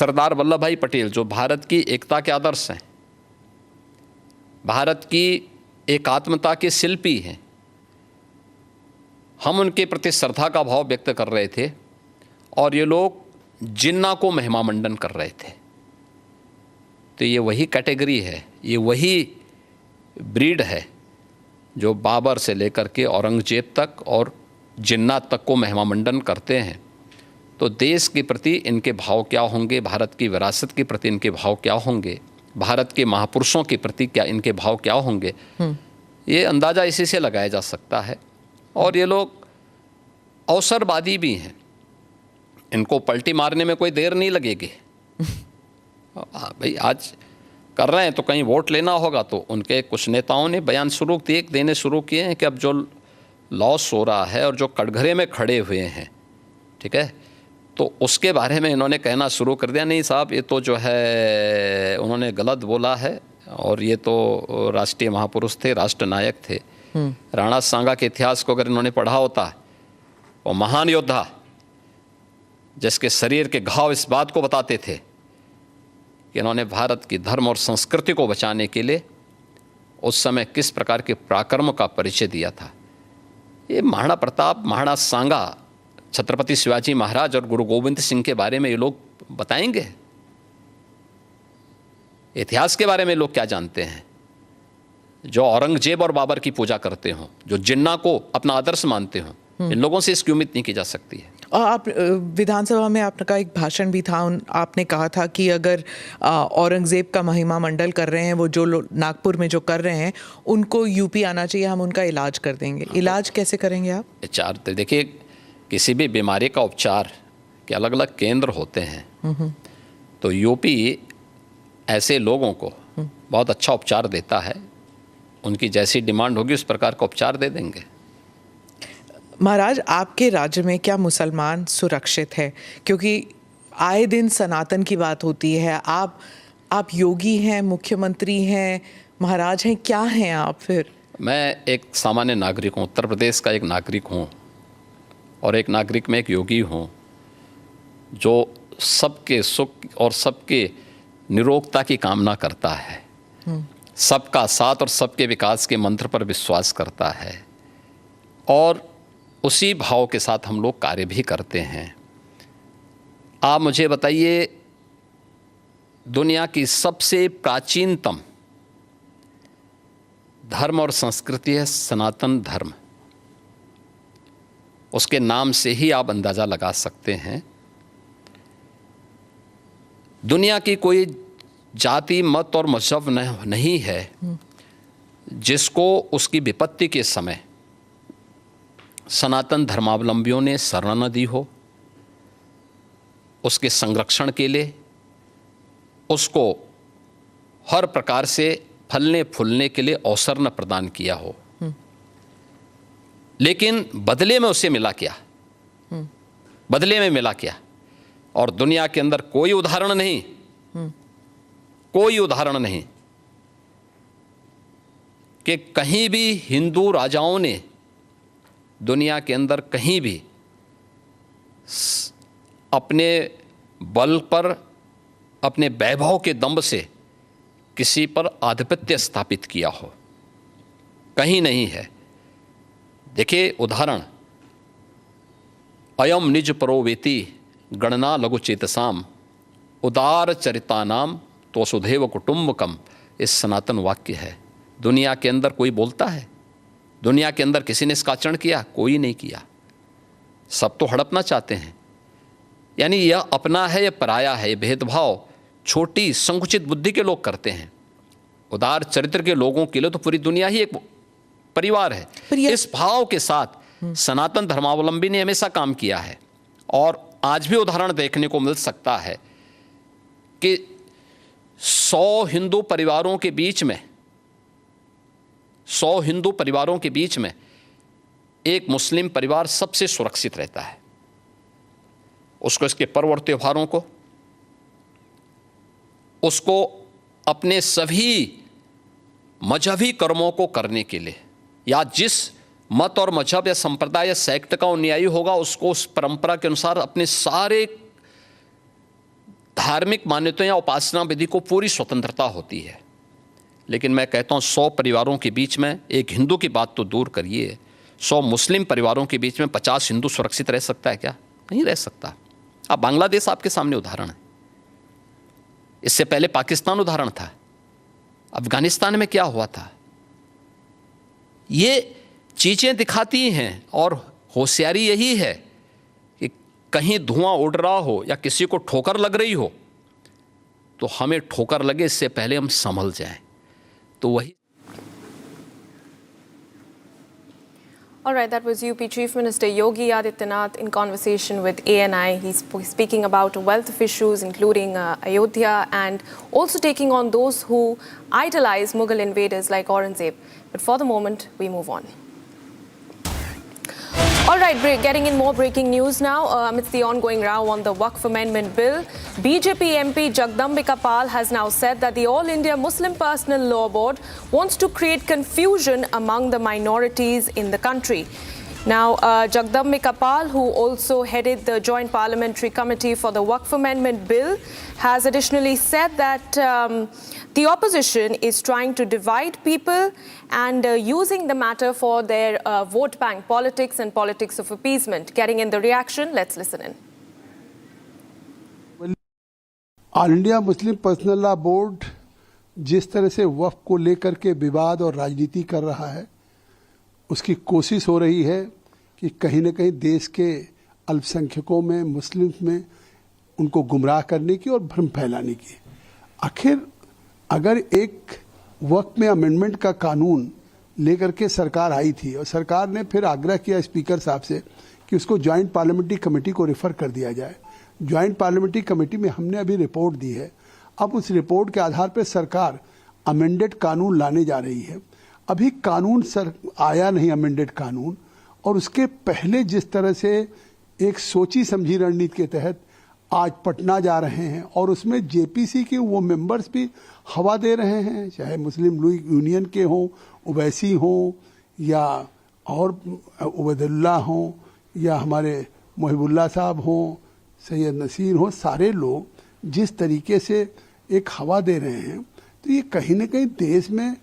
सरदार वल्लभ भाई पटेल जो भारत की एकता के आदर्श हैं, भारत की एकात्मता के शिल्पी हैं, हम उनके प्रति श्रद्धा का भाव व्यक्त कर रहे थे और ये लोग जिन्ना को महिमा मंडन कर रहे थे। तो ये वही कैटेगरी है, ये वही ब्रीड है जो बाबर से लेकर के औरंगजेब तक और जिन्ना तक को महिमा मंडन करते हैं। तो देश के प्रति इनके भाव क्या होंगे, भारत की विरासत के प्रति इनके भाव क्या होंगे, भारत के महापुरुषों के प्रति क्या इनके भाव क्या होंगे, ये अंदाज़ा इसी से लगाया जा सकता है। और ये लोग अवसरवादी भी हैं, इनको पलटी मारने में कोई देर नहीं लगेगी। भाई आज कर रहे हैं तो कहीं वोट लेना होगा, तो उनके कुछ नेताओं ने बयान देने शुरू किए हैं कि अब जो लॉस हो रहा है और जो कटघरे में खड़े हुए हैं, ठीक है, तो उसके बारे में इन्होंने कहना शुरू कर दिया, नहीं साहब ये तो जो है उन्होंने गलत बोला है और ये तो राष्ट्रीय महापुरुष थे, राष्ट्र नायक थे। राणा सांगा के इतिहास को अगर इन्होंने पढ़ा होता, वो महान योद्धा जिसके शरीर के घाव इस बात को बताते थे कि इन्होंने भारत की धर्म और संस्कृति को बचाने के लिए उस समय किस प्रकार के पराक्रम का परिचय दिया था। ये महाराणा प्रताप, महाराणा सांगा, छत्रपति शिवाजी महाराज और गुरु गोविंद सिंह के बारे में ये लोग बताएंगे? इतिहास के बारे में लोग क्या जानते हैं? जो औरंगजेब और बाबर की पूजा करते हों, जो जिन्ना को अपना आदर्श मानते हों, इन लोगों से इसकी उम्मीद नहीं की जा सकती है। और आप विधानसभा में आपका एक भाषण भी था, आपने कहा था कि अगर औरंगजेब का महिमा मंडल कर रहे हैं, वो जो नागपुर में जो कर रहे हैं, उनको यूपी आना चाहिए, हम उनका इलाज कर देंगे। इलाज कैसे करेंगे आप? उपचार देखिए, किसी भी बीमारी का उपचार के अलग अलग केंद्र होते हैं, तो यूपी ऐसे लोगों को बहुत अच्छा उपचार देता है। उनकी जैसी डिमांड होगी उस प्रकार का उपचार दे देंगे। महाराज, आपके राज्य में क्या मुसलमान सुरक्षित है? क्योंकि आए दिन सनातन की बात होती है। आप योगी हैं, मुख्यमंत्री हैं, महाराज हैं, क्या हैं आप फिर? मैं एक सामान्य नागरिक हूँ, उत्तर प्रदेश का एक नागरिक हूँ और एक नागरिक में एक योगी हूँ जो सबके सुख और सबके निरोगता की कामना करता है, सबका साथ और सबके विकास के मंत्र पर विश्वास करता है और उसी भाव के साथ हम लोग कार्य भी करते हैं। आप मुझे बताइए, दुनिया की सबसे प्राचीनतम धर्म और संस्कृति है सनातन धर्म। उसके नाम से ही आप अंदाज़ा लगा सकते हैं। दुनिया की कोई जाति, मत और मजहब नहीं है जिसको उसकी विपत्ति के समय सनातन धर्मावलंबियों ने शरण न दी हो, उसके संरक्षण के लिए उसको हर प्रकार से फलने फूलने के लिए अवसर न प्रदान किया हो। लेकिन बदले में उसे मिला क्या? बदले में मिला क्या? और दुनिया के अंदर कोई उदाहरण नहीं, कोई उदाहरण नहीं कि कहीं भी हिंदू राजाओं ने दुनिया के अंदर कहीं भी अपने बल पर, अपने वैभव के दंभ से किसी पर आधिपत्य स्थापित किया हो, कहीं नहीं है। देखिए उदाहरण, अयम निज परोवेति गणना लघु चेतसाम उदार चरितानाम तो वसुधैव कुटुंबकम, इस सनातन वाक्य है। दुनिया के अंदर कोई बोलता है? दुनिया के अंदर किसी ने इसका आचरण किया? कोई नहीं किया। सब तो हड़पना चाहते हैं। यानी यह अपना है, यह पराया है, यह भेदभाव छोटी संकुचित बुद्धि के लोग करते हैं। उदार चरित्र के लोगों के लिए तो पूरी दुनिया ही एक परिवार है। इस भाव के साथ सनातन धर्मावलंबी ने हमेशा काम किया है और आज भी उदाहरण देखने को मिल सकता है कि 100 हिंदू परिवारों के बीच में, 100 हिंदू परिवारों के बीच में एक मुस्लिम परिवार सबसे सुरक्षित रहता है। उसको इसके पर्व और त्योहारों को, उसको अपने सभी मजहबी कर्मों को करने के लिए, या जिस मत और मजहब या संप्रदाय या सेक्ट का अनुयायी होगा उसको उस परंपरा के अनुसार अपने सारे धार्मिक मान्यताओं या उपासना विधि को पूरी स्वतंत्रता होती है, लेकिन मैं कहता हूँ 100 परिवारों के बीच में एक हिंदू की बात तो दूर करिए, 100 मुस्लिम परिवारों के बीच में 50 हिंदू सुरक्षित रह सकता है क्या? नहीं रह सकता। अब बांग्लादेश आपके सामने उदाहरण है, इससे पहले पाकिस्तान उदाहरण था, अफगानिस्तान में क्या हुआ था। ये चीज़ें दिखाती हैं और होशियारी यही है कि कहीं धुआं उड़ रहा हो या किसी को ठोकर लग रही हो तो हमें ठोकर लगे इससे पहले हम संभल जाएं। तो वही। All right, that was UP Chief Minister Yogi Adityanath in conversation with ANI. He's speaking about wealth of issues, including Ayodhya, and also taking on those who idolize Mughal invaders like Aurangzeb. But for the moment, we move on. All right, getting in more breaking news now. Amidst the ongoing row on the Waqf Amendment Bill, BJP MP Jagdambika Pal has now said that the All India Muslim Personal Law Board wants to create confusion among the minorities in the country. Now, Jagdambika Pal, who also headed the Joint Parliamentary Committee for the Waqf Amendment Bill, has additionally said that the opposition is trying to divide people and using the matter for their vote bank politics and politics of appeasement. Getting in the reaction, let's listen in. All India Muslim personal law board जिस तरह से वक्फ को लेकर के विवाद और राजनीति कर रहा है, उसकी कोशिश हो रही है कि कहीं न कहीं देश के अल्पसंख्यकों में, मुस्लिम्स में उनको गुमराह करने की और भ्रम फैलाने की। आखिर अगर एक वक्त में अमेंडमेंट का कानून लेकर के सरकार आई थी और सरकार ने फिर आग्रह किया स्पीकर साहब से कि उसको ज्वाइंट पार्लियामेंट्री कमेटी को रेफर कर दिया जाए। ज्वाइंट पार्लियामेंट्री कमेटी में हमने अभी रिपोर्ट दी है। अब उस रिपोर्ट के आधार पर सरकार अमेंडेड कानून लाने जा रही है। अभी कानून आया नहीं अमेंडेड कानून, और उसके पहले जिस तरह से एक सोची समझी रणनीति के तहत आज पटना जा रहे हैं और उसमें जेपीसी के वो मेंबर्स भी हवा दे रहे हैं, चाहे मुस्लिम लीग यूनियन के हों, ओवैसी हों या और उबैदुल्ला हों या हमारे मोहिबुल्ला साहब हों, सैयद नसीर हों, सारे लोग जिस तरीके से एक हवा दे रहे हैं, तो ये कहीं न कहीं देश में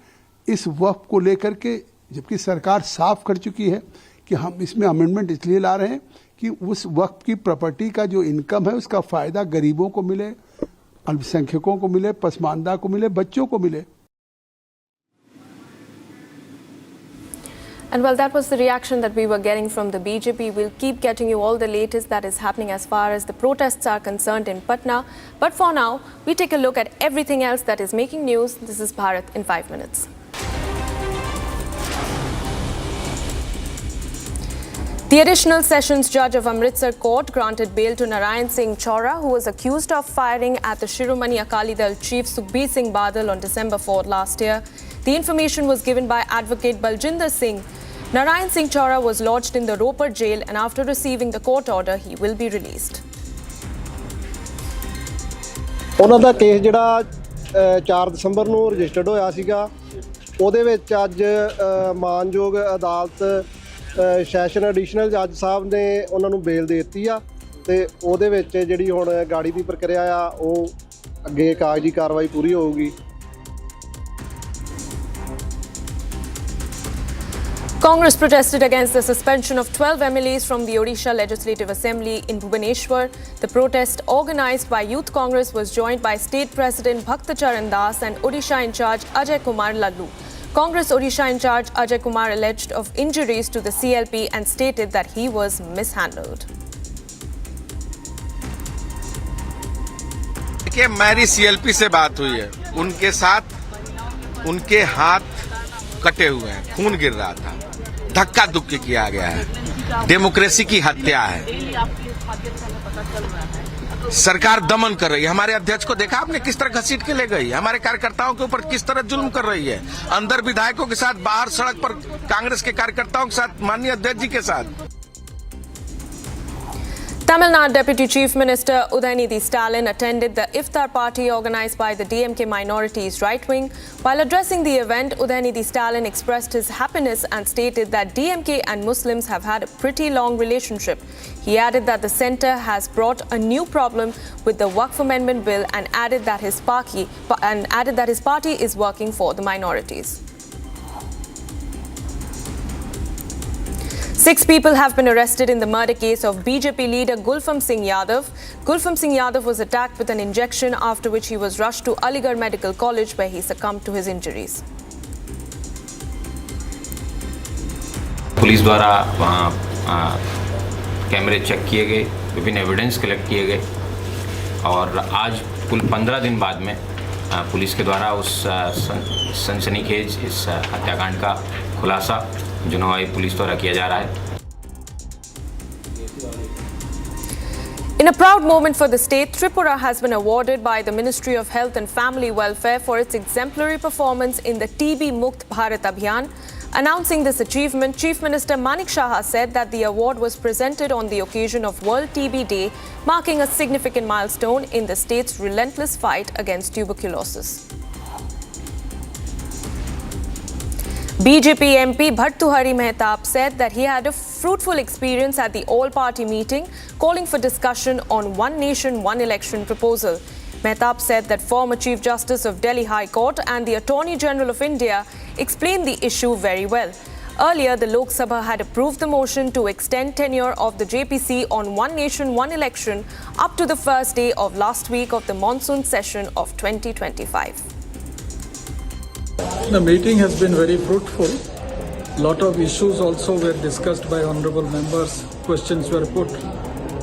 इस वक्फ को लेकर के, जबकि सरकार साफ कर चुकी है कि हम इसमें अमेंडमेंट इसलिए ला रहे हैं कि उस वक्फ की प्रॉपर्टी का जो इनकम है उसका फायदा गरीबों को मिले, अल्पसंख्यकों को मिले, पसमानदा को मिले, बच्चों को मिले। And well, that was the reaction that we were getting from the BJP. We'll keep getting you all the latest that is happening as far as the protests are concerned in Patna. But for now, we take a look at everything else that is making news. This is Bharat in 5 minutes. The additional sessions judge of Amritsar court granted bail to Narayan Singh Chaura, who was accused of firing at the Shiromani Akali Dal chief Sukhbir Singh Badal on December 4 last year. The information was given by advocate Baljinder Singh. Narayan Singh Chaura was lodged in the Ropar jail, and after receiving the court order, he will be released. ਉਹਨਾਂ ਦਾ case ਜਿਹੜਾ 4 ਦਸੰਬਰ ਨੂੰ registered ਹੋਇਆ ਸੀਗਾ, ਉਹਦੇ ਵਿੱਚ ਅੱਜ ਮਾਨਯੋਗ ਅਦਾਲਤ ਸੈਸ਼ਨ ਐਡੀਸ਼ਨਲ ਜੱਜ ਸਾਹਿਬ ਨੇ ਉਹਨਾਂ ਨੂੰ ਬੇਲ ਦੇ ਦਿੱਤੀ ਆ, ਤੇ ਉਹਦੇ ਵਿੱਚ ਜਿਹੜੀ ਹੁਣ ਗਾੜੀ ਦੀ ਪ੍ਰਕਿਰਿਆ ਆ ਉਹ ਅੱਗੇ ਕਾਗਜ਼ੀ ਕਾਰਵਾਈ ਪੂਰੀ ਹੋਊਗੀ। Congress protested against the suspension of 12 MLAs from the Odisha Legislative Assembly in Bhubaneswar. The protest, organized by Youth Congress, was joined by State President Bhaktacharan Das and Odisha in charge Ajay Kumar Lallu. Congress Odisha in charge Ajay Kumar alleged of injuries to the CLP and stated that he was mishandled. देखिए, मेरी CLP से बात हुई है, उनके साथ उनके हाथ कटे हुए हैं, खून गिर रहा था, धक्का धुक्की किया गया है, डेमोक्रेसी की हत्या है, सरकार दमन कर रही है। हमारे अध्यक्ष को देखा आपने किस तरह घसीट के ले गई, हमारे कार्यकर्ताओं के ऊपर किस तरह जुल्म कर रही है, अंदर विधायकों के साथ, बाहर सड़क पर कांग्रेस के कार्यकर्ताओं के साथ, माननीय अध्यक्ष जी के साथ। Tamil Nadu Deputy Chief Minister Udayanidhi Stalin attended the iftar party organized by the DMK minorities right wing. While addressing the event, Udayanidhi Stalin expressed his happiness and stated that DMK and Muslims have had a pretty long relationship. He added that the centre has brought a new problem with the Waqf Amendment Bill and added that his party is working for the minorities. 6 people have been arrested in the murder case of BJP leader Gulfam Singh Yadav. Gulfam Singh Yadav was attacked with an injection, after which he was rushed to Aligarh Medical College, where he succumbed to his injuries. Police द्वारा वहाँ कैमरे check किए गए, विभिन्न evidence collect किए गए और आज कुल 15 दिन बाद में पुलिस के द्वारा उस सनसनीखेज इस हत्याकांड का खुलासा जुनवाई पुलिस द्वारा किया जा रहा है. In a proud moment for the state, Tripura has been awarded by the Ministry of Health and Family Welfare for its exemplary performance in the TB Mukt Bharat Abhiyan. Announcing this achievement, Chief Minister Manik Shah said that the award was presented on the occasion of World TB Day, marking a significant milestone in the state's relentless fight against tuberculosis. BJP MP Bhartuhari Mehtab said that he had a fruitful experience at the all-party meeting, calling for discussion on One Nation, One Election proposal. Mehtab said that former Chief Justice of Delhi High Court and the Attorney General of India explained the issue very well. Earlier, the Lok Sabha had approved the motion to extend tenure of the JPC on One Nation, One Election up to the first day of last week of the monsoon session of 2025. The meeting has been very fruitful. Lot of issues also were discussed by honorable members. Questions were put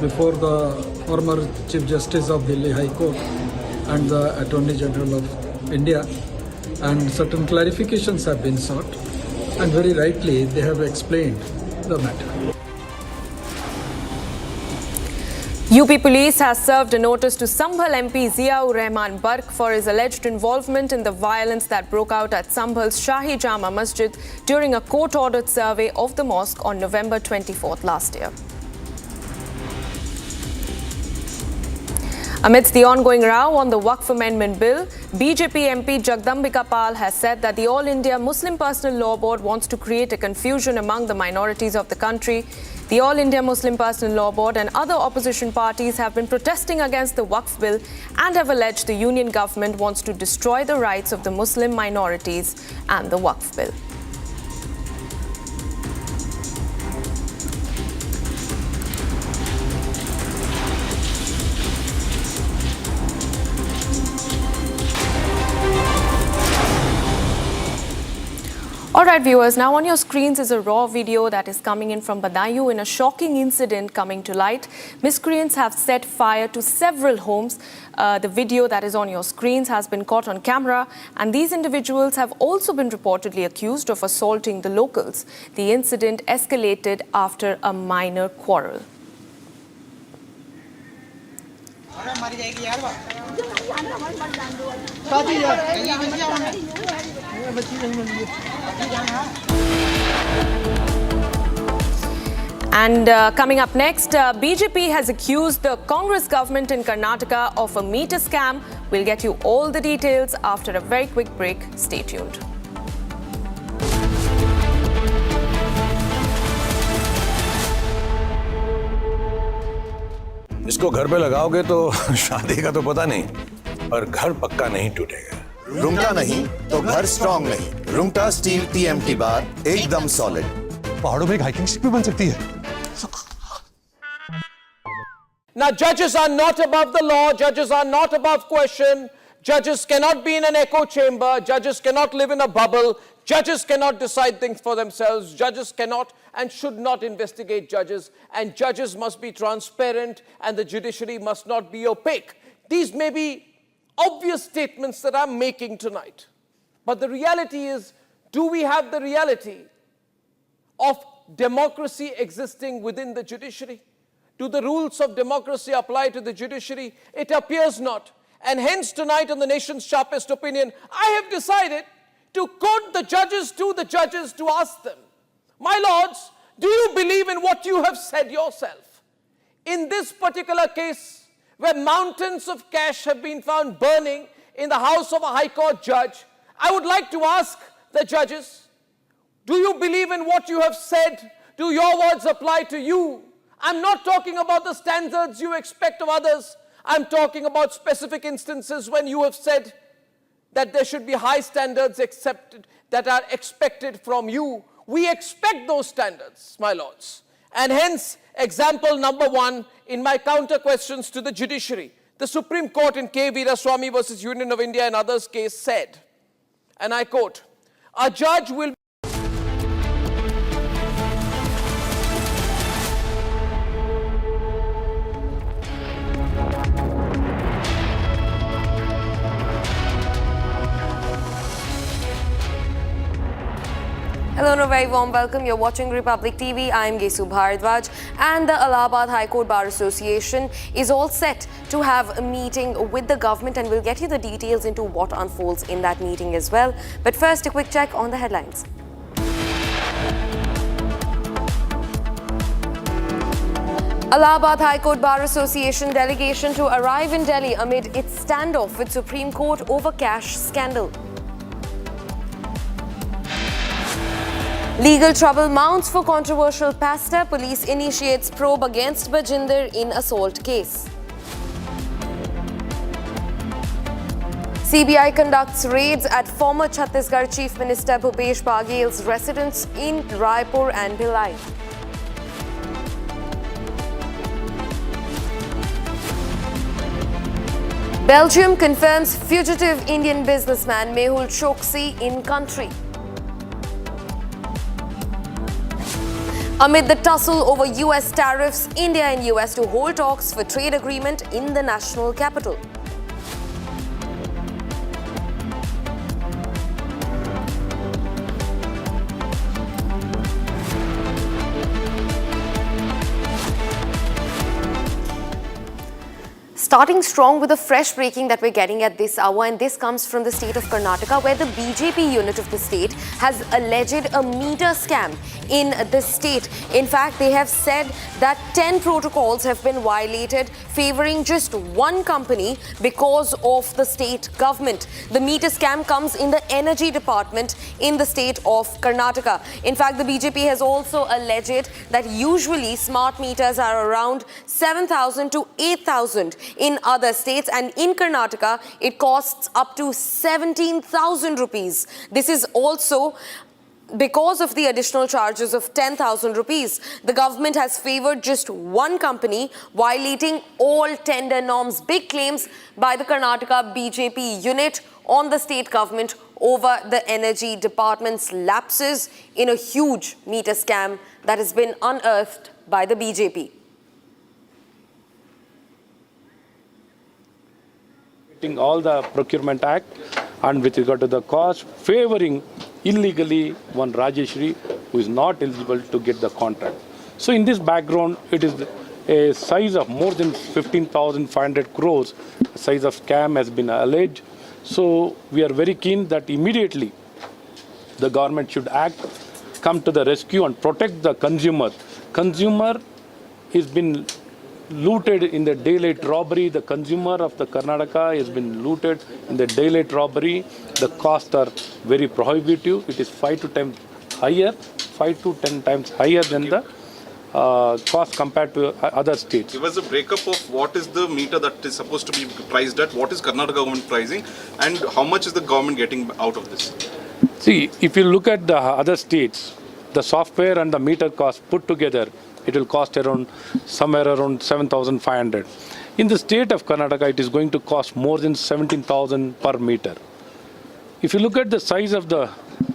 before the former Chief Justice of Delhi High Court and the Attorney General of India, and certain clarifications have been sought, and very rightly they have explained the matter. UP Police has served a notice to Sambhal MP Ziaur Rahman Bark for his alleged involvement in the violence that broke out at Sambhal's Shahi Jama Masjid during a court-ordered survey of the mosque on November 24th last year. Amidst the ongoing row on the Waqf Amendment Bill, BJP MP Jagdambika Pal has said that the All India Muslim Personal Law Board wants to create a confusion among the minorities of the country. The All India Muslim Personal Law Board and other opposition parties have been protesting against the Waqf Bill and have alleged the union government wants to destroy the rights of the Muslim minorities and the Waqf Bill. Alright viewers, now on your screens is a raw video that is coming in from Badayu in a shocking incident coming to light. Miscreants have set fire to several homes. The video that is on your screens has been caught on camera, and these individuals have also been reportedly accused of assaulting the locals. The incident escalated after a minor quarrel. And coming up next, BJP has accused the Congress government in Karnataka of a meter scam. We'll get you all the details after a very quick break. Stay tuned. इसको घर पे लगाओगे तो शादी का तो पता नहीं, पर घर पक्का नहीं टूटेगा। रुंगटा नहीं तो घर स्ट्रॉन्ग नहीं। रुंगटा स्टील TMT बार एकदम सॉलिड। पहाड़ों में एक हाइकिंग शिप भी बन सकती है। Now, judges are not above the law. Judges are not above question. Judges cannot be in an echo chamber. Judges cannot live in a bubble. Judges cannot decide things for themselves. Judges cannot and should not investigate judges. And judges must be transparent, and the judiciary must not be opaque. These may be obvious statements that I'm making tonight. But the reality is, do we have the reality of democracy existing within the judiciary? Do the rules of democracy apply to the judiciary? It appears not. And hence tonight, on the nation's sharpest opinion, I have decided to quote the judges to ask them, my lords, do you believe in what you have said yourself? In this particular case, where mountains of cash have been found burning in the house of a High Court judge, I would like to ask the judges, do you believe in what you have said? Do your words apply to you? I'm not talking about the standards you expect of others. I'm talking about specific instances when you have said that there should be high standards that are expected from you. We expect those standards, my lords. And hence, example number one in my counter questions to the judiciary, the Supreme Court in K. Veeraswamy versus Union of India and others case said, and I quote, a judge will Hello and a very warm welcome. You're watching Republic TV. I'm Gesu Bharadwaj, and the Allahabad High Court Bar Association is all set to have a meeting with the government, and we'll get you the details into what unfolds in that meeting as well. But first, a quick check on the headlines. Allahabad High Court Bar Association delegation to arrive in Delhi amid its standoff with Supreme Court over cash scandal. Legal trouble mounts for controversial pastor. Police initiates probe against Bajinder in assault case. CBI conducts raids at former Chhattisgarh Chief Minister Bhupesh Baghel's residence in Raipur and Bhilai. Belgium confirms fugitive Indian businessman Mehul Choksi in country. Amid the tussle over US tariffs, India and US to hold talks for trade agreement in the national capital. Starting strong with a fresh breaking that we're getting at this hour, and this comes from the state of Karnataka, where the BJP unit of the state has alleged a meter scam in the state. In fact, they have said that 10 protocols have been violated, favoring just one company because of the state government. The meter scam comes in the energy department in the state of Karnataka. In fact, the BJP has also alleged that usually smart meters are around 7,000 to 8,000 in other states, and in Karnataka it costs up to 17,000 rupees. This is also because of the additional charges of 10,000 rupees. The government has favored just one company, violating all tender norms. Big claims by the Karnataka BJP unit on the state government over the energy department's lapses in a huge meter scam that has been unearthed by the BJP. All the Procurement Act, and with regard to the cost, favoring illegally one Rajeshri who is not eligible to get the contract. So in this background, it is a size of more than 15,500 crores, size of scam has been alleged. So we are very keen that immediately the government should act, come to the rescue and protect the consumer. Consumer has been looted in the daylight robbery. The consumer of the Karnataka has been looted in the daylight robbery. The costs are very prohibitive. It is 5 to 10 times higher than the cost compared to other states. Give us a breakup of what is the meter that is supposed to be priced at, what is Karnataka government pricing, and how much is the government getting out of this? See, if you look at the other states, the software and the meter cost put together, it will cost around somewhere around 7,500. In the state of Karnataka, it is going to cost more than 17,000 per meter. If you look at the size of the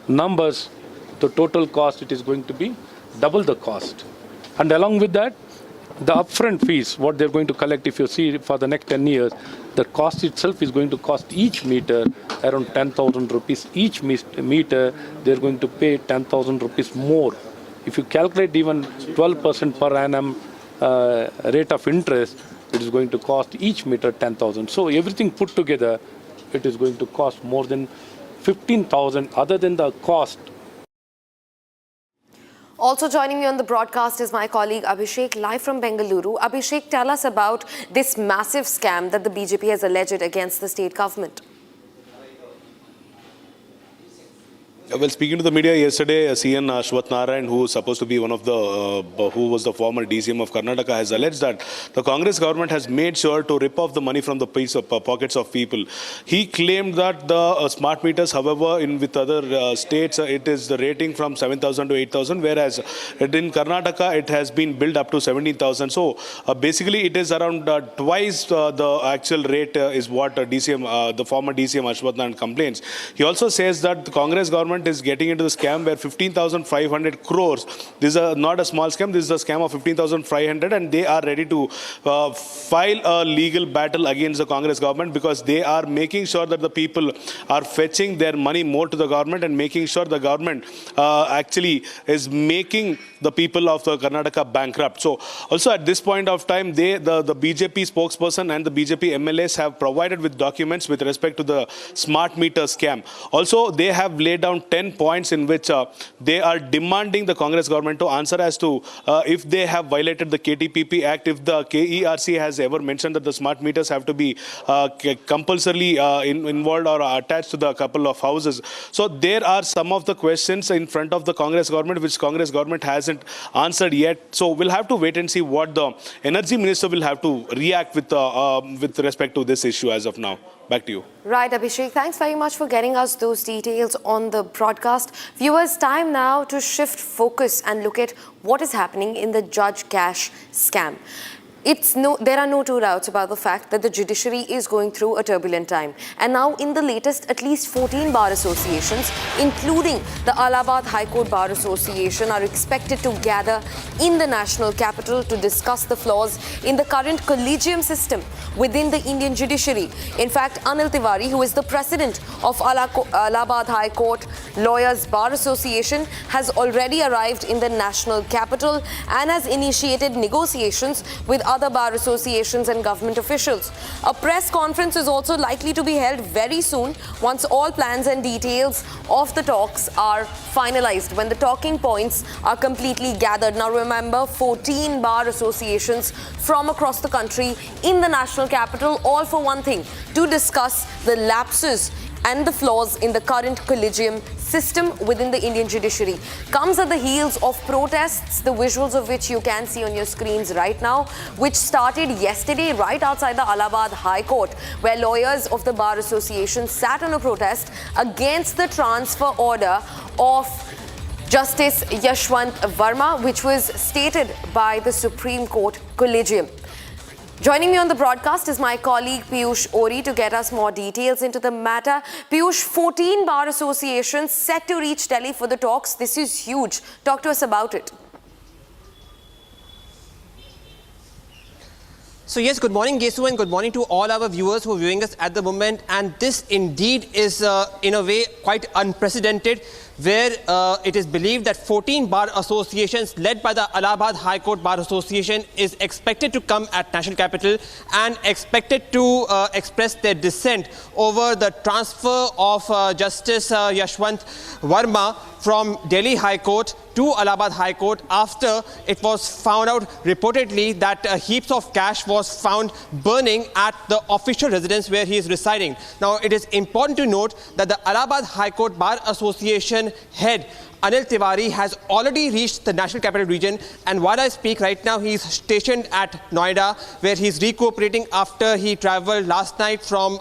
numbers, the total cost, it is going to be double the cost. And along with that, the upfront fees, what they're going to collect, if you see for the next 10 years, the cost itself is going to cost each meter around 10,000 rupees. Each meter, they're going to pay 10,000 rupees more. If you calculate even 12% per annum rate of interest, it is going to cost each meter 10,000. So everything put together, it is going to cost more than 15,000 other than the cost. Also joining me on the broadcast is my colleague Abhishek, live from Bengaluru. Abhishek, tell us about this massive scam that the BJP has alleged against the state government. Well, speaking to the media yesterday, CN Ashwath-Narayan, who is supposed to be one of the, who was the former DCM of Karnataka, has alleged that the Congress government has made sure to rip off the money from the pockets of people. He claimed that the smart meters, however, with other states, it is the rating from 7,000 to 8,000, whereas in Karnataka, it has been built up to 17,000. So basically, it is around twice the actual rate is what DCM, the former DCM Ashwath-Narayan complains. He also says that the Congress government is getting into the scam where 15,500 crores. This is not a small scam. This is a scam of 15,500, and they are ready to file a legal battle against the Congress government because they are making sure that the people are fetching their money more to the government and making sure the government actually is making the people of the Karnataka bankrupt. So also at this point of time, the BJP spokesperson and the BJP MLAs have provided with documents with respect to the smart meter scam. Also, they have laid down 10 points in which they are demanding the Congress government to answer as to if they have violated the KTPP Act, if the KERC has ever mentioned that the smart meters have to be compulsorily involved or attached to the couple of houses. So there are some of the questions in front of the Congress government which Congress government hasn't answered yet. So we'll have to wait and see what the Energy Minister will have to react with respect to this issue as of now. Back to you. Right, Abhishek. Thanks very much for getting us those details on the broadcast. Viewers, time now to shift focus and look at what is happening in the Judge Cash scam. There are no two doubts about the fact that the judiciary is going through a turbulent time. And now in the latest, at least 14 bar associations, including the Allahabad High Court Bar Association, are expected to gather in the national capital to discuss the flaws in the current collegium system within the Indian judiciary. In fact, Anil Tiwari, who is the president of Allahabad High Court Lawyers Bar Association, has already arrived in the national capital and has initiated negotiations with other bar associations and government officials. A press conference is also likely to be held very soon once all plans and details of the talks are finalized, when the talking points are completely gathered. Now remember, 14 bar associations from across the country in the national capital, all for one thing, to discuss the lapses and the flaws in the current collegium system within the Indian judiciary. Comes at the heels of protests, the visuals of which you can see on your screens right now, which started yesterday right outside the Allahabad High Court, where lawyers of the Bar Association sat on a protest against the transfer order of Justice Yashwant Verma, which was stated by the Supreme Court Collegium. Joining me on the broadcast is my colleague Piyush Ori to get us more details into the matter. Piyush, 14 bar associations set to reach Delhi for the talks. This is huge. Talk to us about it. So yes, good morning, Gesu, and good morning to all our viewers who are viewing us at the moment. And this indeed is, in a way, quite unprecedented, where it is believed that 14 bar associations led by the Allahabad High Court Bar Association is expected to come at national capital and expected to express their dissent over the transfer of Justice Yashwant Verma from Delhi High Court to Allahabad High Court after it was found out reportedly that heaps of cash was found burning at the official residence where he is residing. Now, it is important to note that the Allahabad High Court Bar Association head Anil Tiwari has already reached the National Capital Region, and while I speak right now, he is stationed at Noida, where he is recuperating after he travelled last night from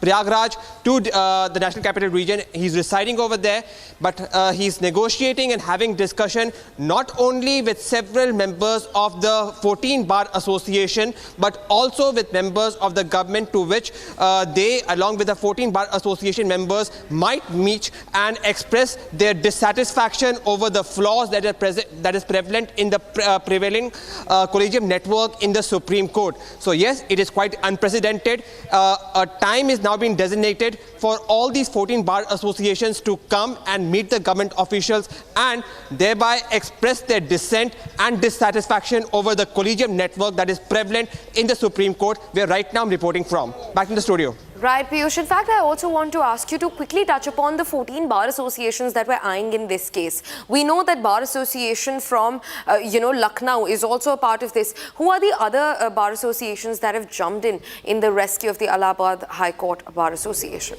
Prayagraj to the National Capital Region. He is residing over there, but he is negotiating and having discussion not only with several members of the 14 Bar Association, but also with members of the government, to which they, along with the 14 Bar Association members, might meet and express their dissatisfaction over the flaws that is prevalent in the prevailing collegium network in the Supreme Court. So yes, it is quite unprecedented. A time is now being designated for all these 14 bar associations to come and meet the government officials and thereby express their dissent and dissatisfaction over the collegium network that is prevalent in the Supreme Court, where right now I'm reporting from. Back in the studio. Right, Piyush. In fact, I also want to ask you to quickly touch upon the 14 bar associations that we're eyeing in this case. We know that bar association from, Lucknow is also a part of this. Who are the other bar associations that have jumped in the rescue of the Allahabad High Court Bar Association?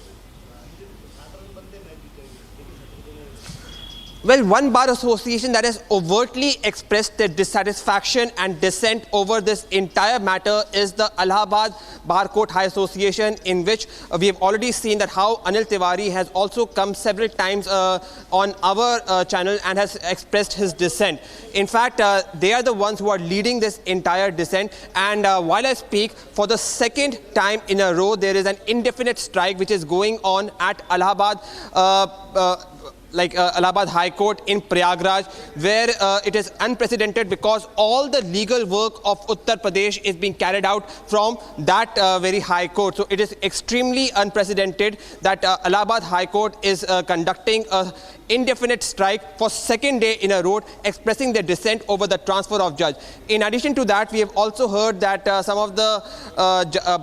Well, one bar association that has overtly expressed their dissatisfaction and dissent over this entire matter is the Allahabad Bar Court High Association, in which we have already seen that how Anil Tiwari has also come several times on our channel and has expressed his dissent. In fact, they are the ones who are leading this entire dissent. And while I speak, for the second time in a row, there is an indefinite strike which is going on at Allahabad. Allahabad High Court in Prayagraj, where it is unprecedented because all the legal work of Uttar Pradesh is being carried out from that very High Court. So it is extremely unprecedented that Allahabad High Court is conducting a indefinite strike for second day in a row, expressing their dissent over the transfer of judge. In addition to that, we have also heard that some of the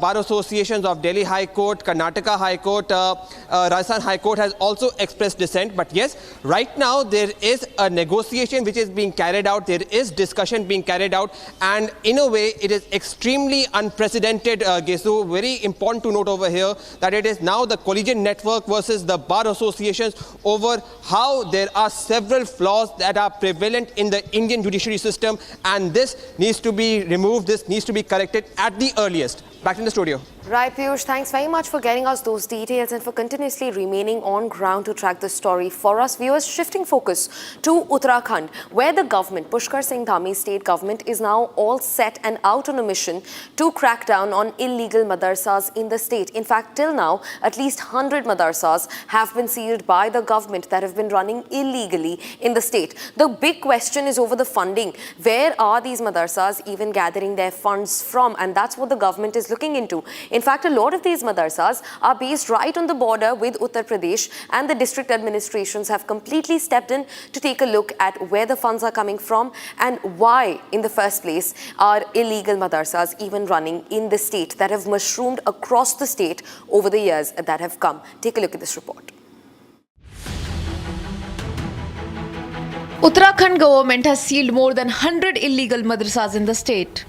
bar associations of Delhi High Court, Karnataka High Court, Rajasthan High Court has also expressed dissent. But yes, right now there is a negotiation which is being carried out, there is discussion being carried out, and in a way it is extremely unprecedented, Gesu. Very important to note over here that it is now the collegiate network versus the bar associations over how there are several flaws that are prevalent in the Indian judiciary system, and this needs to be removed, this needs to be corrected at the earliest. Back in the studio. Right, Piyush, thanks very much for getting us those details and for continuously remaining on ground to track the story for us. Viewers, shifting focus to Uttarakhand, where the government, Pushkar Singh Dhami's state government, is now all set and out on a mission to crack down on illegal madrasas in the state. In fact, till now, at least 100 madrasas have been sealed by the government that have been running illegally in the state. The big question is over the funding. Where are these madrasas even gathering their funds from? And that's what the government is looking into. In fact, a lot of these madrasas are based right on the border with Uttar Pradesh, and the district administrations have completely stepped in to take a look at where the funds are coming from and why, in the first place, are illegal madrasas even running in the state that have mushroomed across the state over the years that have come. Take a look at this report. Uttarakhand government has sealed more than 100 illegal madrasas in the state.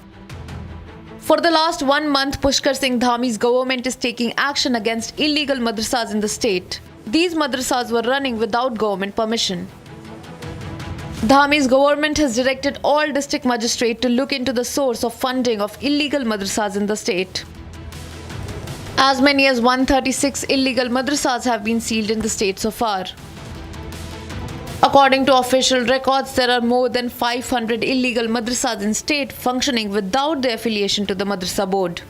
For the last 1 month, Pushkar Singh Dhami's government is taking action against illegal madrasas in the state. These madrasas were running without government permission. Dhami's government has directed all district magistrates to look into the source of funding of illegal madrasas in the state. As many as 136 illegal madrasas have been sealed in the state so far. According to official records, there are more than 500 illegal madrasas in state functioning without the affiliation to the madrasa board.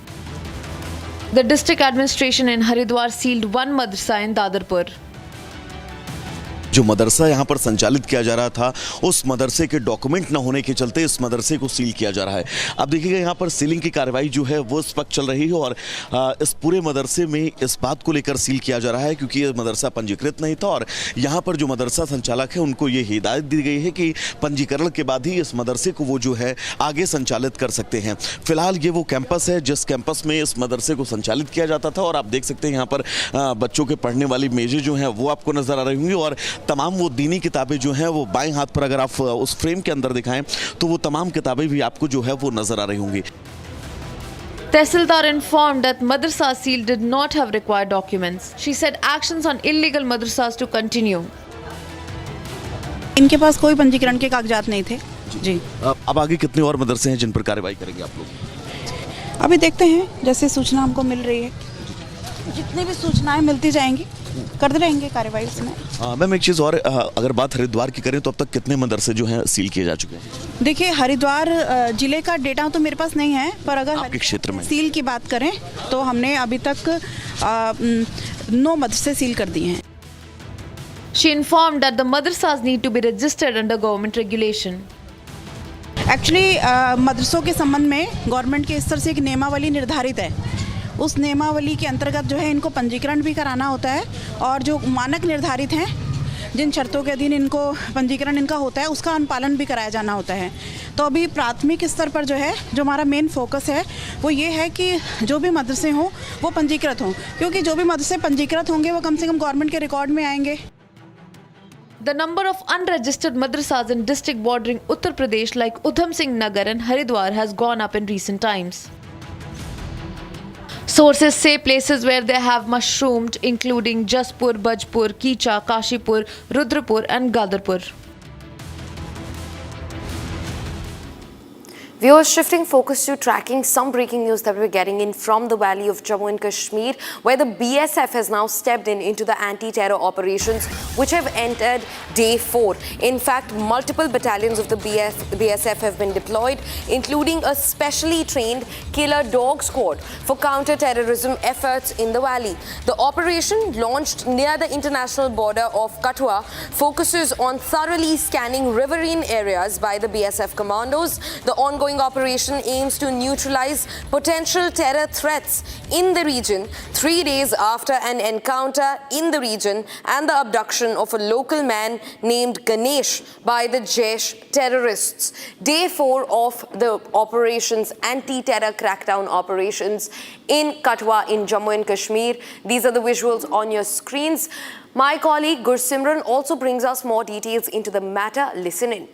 The district administration in Haridwar sealed one madrasa in Dadarpur. जो मदरसा यहाँ पर संचालित किया जा रहा था, उस मदरसे के डॉक्यूमेंट न होने के चलते इस मदरसे को सील किया जा रहा है। अब देखिएगा यहाँ पर सीलिंग की कार्रवाई जो है वो इस वक्त चल रही है और इस पूरे मदरसे में इस बात को लेकर सील किया जा रहा है क्योंकि ये मदरसा पंजीकृत नहीं था और यहाँ पर जो मदरसा संचालक है उनको ये हिदायत दी गई है कि पंजीकरण के बाद ही इस मदरसे को वो जो है आगे संचालित कर सकते हैं। फिलहाल ये वो कैंपस है जिस कैंपस में इस मदरसे को संचालित किया जाता था और आप देख सकते हैं यहाँ पर बच्चों के पढ़ने वाली मेजें जो हैं वो आपको नजर आ रही होंगी और तमाम वो दीनी किताबें जो हैं वो बाएं हाथ पर अगर आप उस फ्रेम के अंदर दिखाएं तो वो तमाम किताबें भी आपको जो है वो नजर आ रही होंगी। Tehsildar informed that madrasa seal did not have required documents. She said actions on illegal madrasas to continue. इनके पास कोई पंजीकरण के कागजात नहीं थे जी। अब आगे कितने और मदरसे हैं जिन पर कार्रवाई करेंगे आप लोग? अभी देखते हैं, जैसे सूचना हमको मिल रही है, जितनी भी सूचनाएं मिलती जाएंगी कर रहेंगे कार्रवाई इसमें। मैम एक चीज़ और, अगर बात हरिद्वार की करें तो अब तक कितने मदरसे जो हैं सील किए जा चुके हैं? देखिए, हरिद्वार जिले का डेटा तो मेरे पास नहीं है, पर अगर आपके क्षेत्र में सील की बात करें तो हमने अभी तक 9 मदरसे सील कर दिए हैं। She informed that the madrasas need to be registered under government regulation. Actually मदरसों के संबंध में गवर्नमेंट के स्तर से एक नियमावली निर्धारित है। उस नियमावली के अंतर्गत जो है इनको पंजीकरण भी कराना होता है और जो मानक निर्धारित हैं जिन शर्तों के अधीन इनको पंजीकरण इनका होता है उसका अनुपालन भी कराया जाना होता है। तो अभी प्राथमिक स्तर पर जो है, जो हमारा मेन फोकस है वो ये है कि जो भी मदरसे हों वो पंजीकृत हों, क्योंकि जो भी मदरसे पंजीकृत होंगे वो कम से कम गवर्नमेंट के रिकॉर्ड में आएंगे। The number of unregistered madrasas in district bordering Uttar Pradesh like Udham Singh Nagar and Haridwar has gone up in recent times. Sources say places where they have mushroomed including Jaspur, Bajpur, Kicha, Kashipur, Rudrapur and Gadarpur. Viewers, shifting focus to tracking some breaking news that we're getting in from the valley of Jammu and Kashmir, where the BSF has now stepped into the anti-terror operations, which have entered day 4. In fact, multiple battalions of the BSF have been deployed, including a specially trained killer dog squad for counter-terrorism efforts in the valley. The operation, launched near the international border of Kathua, focuses on thoroughly scanning riverine areas by the BSF commandos. The ongoing operation aims to neutralize potential terror threats in the region 3 days after an encounter in the region and the abduction of a local man named Ganesh by the Jaish terrorists. Day 4 of the operations, anti-terror crackdown operations in Kathua in Jammu and Kashmir. These are the visuals on your screens. My colleague Gursimran also brings us more details into the matter. Listen in.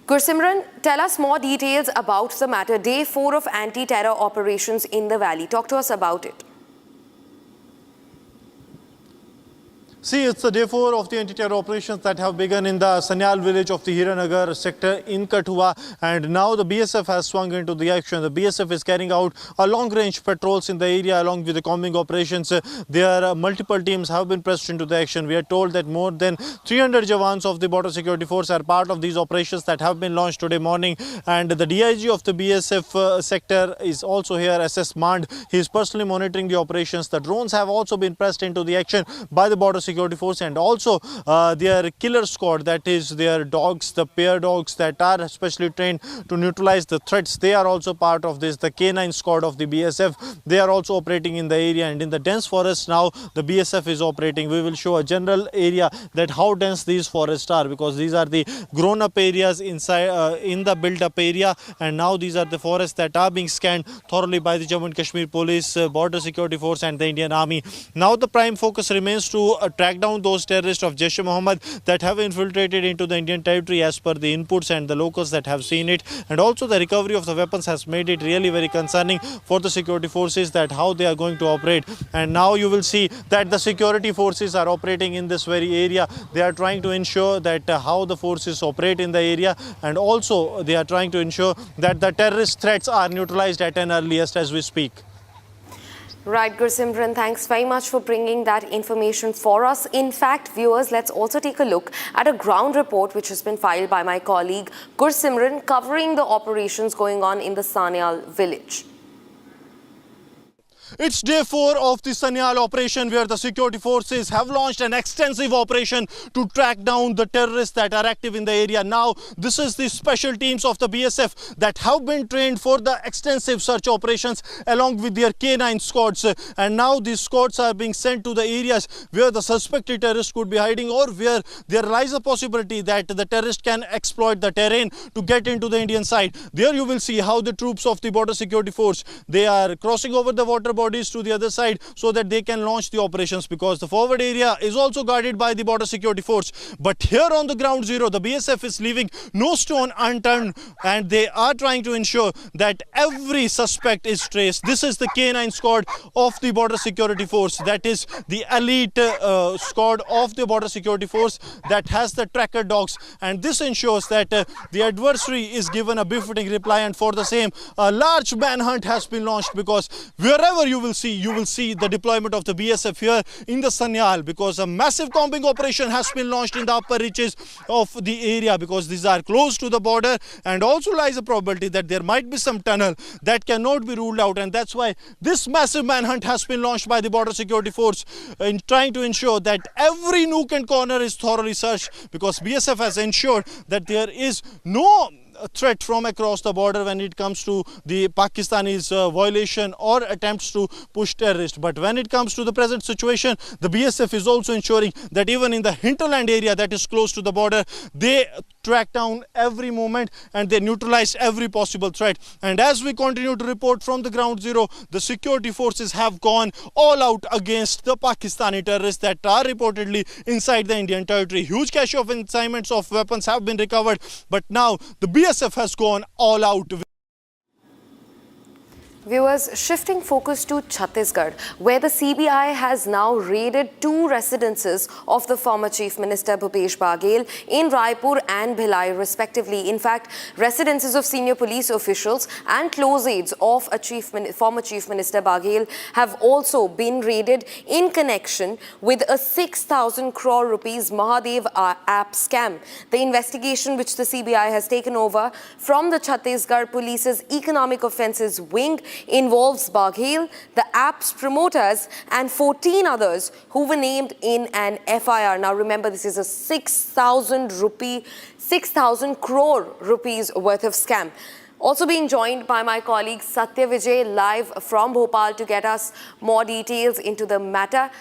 Gursimran, tell us more details about the matter. Day 4 of anti-terror operations in the valley. Talk to us about it. See, it's the day 4 of the anti-terror operations that have begun in the Sanyal village of the Hiranagar sector in Kathua, and now the BSF has swung into the action. The BSF is carrying out a long-range patrols in the area along with the combing operations. There multiple teams have been pressed into the action. We are told that more than 300 Jawans of the Border Security Force are part of these operations that have been launched today morning, and the DIG of the BSF sector is also here, SS Mand. He is personally monitoring the operations. The drones have also been pressed into the action by the Border Security Force, and also their killer squad, that is their dogs, the pair dogs that are specially trained to neutralize the threats. They are also part of this. The K9 squad of the BSF, they are also operating in the area, and in the dense forest now the BSF is operating. We will show a general area that how dense these forests are, because these are the grown up areas inside in the built up area, and now these are the forests that are being scanned thoroughly by the Jammu and Kashmir Police, Border Security Force and the Indian Army. Now the prime focus remains to track down those terrorists of Jaish-e-Mohammed that have infiltrated into the Indian territory as per the inputs and the locals that have seen it, and also the recovery of the weapons has made it really very concerning for the security forces, that how they are going to operate. And now you will see that the security forces are operating in this very area. They are trying to ensure that how the forces operate in the area, and also they are trying to ensure that the terrorist threats are neutralized at an earliest as we speak. Right, Gursimran, thanks very much for bringing that information for us. In fact, viewers, let's also take a look at a ground report which has been filed by my colleague Gursimran, covering the operations going on in the Sanyal village. It's day 4 of the Sanyal operation, where the security forces have launched an extensive operation to track down the terrorists that are active in the area. Now, this is the special teams of the BSF that have been trained for the extensive search operations along with their K9 squads. And now these squads are being sent to the areas where the suspected terrorists could be hiding, or where there lies a possibility that the terrorist can exploit the terrain to get into the Indian side. There you will see how the troops of the Border Security Force, they are crossing over the water bodies to the other side so that they can launch the operations, because the forward area is also guarded by the Border Security Force. But here on the ground zero, the BSF is leaving no stone unturned, and they are trying to ensure that every suspect is traced. This is the K9 squad of the Border Security Force, that is the elite squad of the Border Security Force that has the tracker dogs, and this ensures that the adversary is given a befitting reply, and for the same a large manhunt has been launched, because wherever you will see the deployment of the BSF here in the Sanyal, because a massive combing operation has been launched in the upper reaches of the area, because these are close to the border, and also lies a probability that there might be some tunnel that cannot be ruled out, and that's why this massive manhunt has been launched by the Border Security Force in trying to ensure that every nook and corner is thoroughly searched, because BSF has ensured that there is no threat from across the border when it comes to the Pakistanis' violation or attempts to push terrorists. But when it comes to the present situation, the BSF is also ensuring that even in the hinterland area that is close to the border, they track down every moment and they neutralize every possible threat. And as we continue to report from the ground zero, the security forces have gone all out against the Pakistani terrorists that are reportedly inside the Indian territory. Huge cache of consignments of weapons have been recovered, but now the BSF has gone all out. Viewers, shifting focus to Chhattisgarh, where the CBI has now raided 2 residences of the former Chief Minister Bhupesh Baghel in Raipur and Bhilai respectively. In fact, residences of senior police officials and close aides of former Chief Minister Baghel have also been raided in connection with a 6,000 crore rupees Mahadev app scam. The investigation, which the CBI has taken over from the Chhattisgarh Police's Economic Offences Wing, involves Baghel, the app's promoters and 14 others who were named in an FIR. Now remember, this is a 6,000 crore rupees worth of scam. Also being joined by my colleague Satya Vijay live from Bhopal to get us more details into the matter.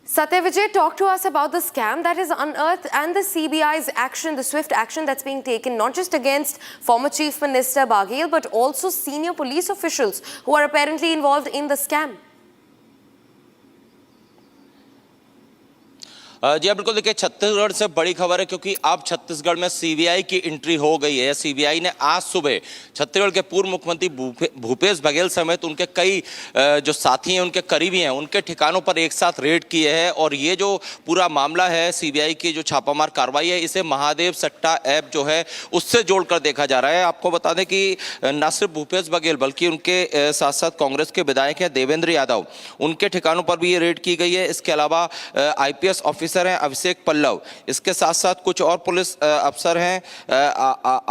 Satya Vijay, talk to us about the scam that is unearthed and the CBI's action, the swift action that's being taken, not just against former Chief Minister Baghel, but also senior police officials who are apparently involved in the scam. जी हाँ, बिल्कुल। देखिए, छत्तीसगढ़ से बड़ी खबर है क्योंकि अब छत्तीसगढ़ में सीबीआई की एंट्री हो गई है। सीबीआई ने आज सुबह छत्तीसगढ़ के पूर्व मुख्यमंत्री भूपेश बघेल समेत उनके कई जो साथी हैं, उनके करीबी हैं, उनके ठिकानों पर एक साथ रेड किए हैं। और ये जो पूरा मामला है, सीबीआई की जो छापामार कार्रवाई है, इसे महादेव सट्टा ऐप जो है उससे जोड़कर देखा जा रहा है। आपको बता दें कि न सिर्फ भूपेश बघेल बल्कि उनके साथ साथ कांग्रेस के विधायक हैं देवेंद्र यादव, उनके ठिकानों पर भी ये रेड की गई है। इसके अलावा IPS ऑफिसर हैं अभिषेक पल्लव, इसके साथ साथ कुछ और पुलिस अफसर हैं,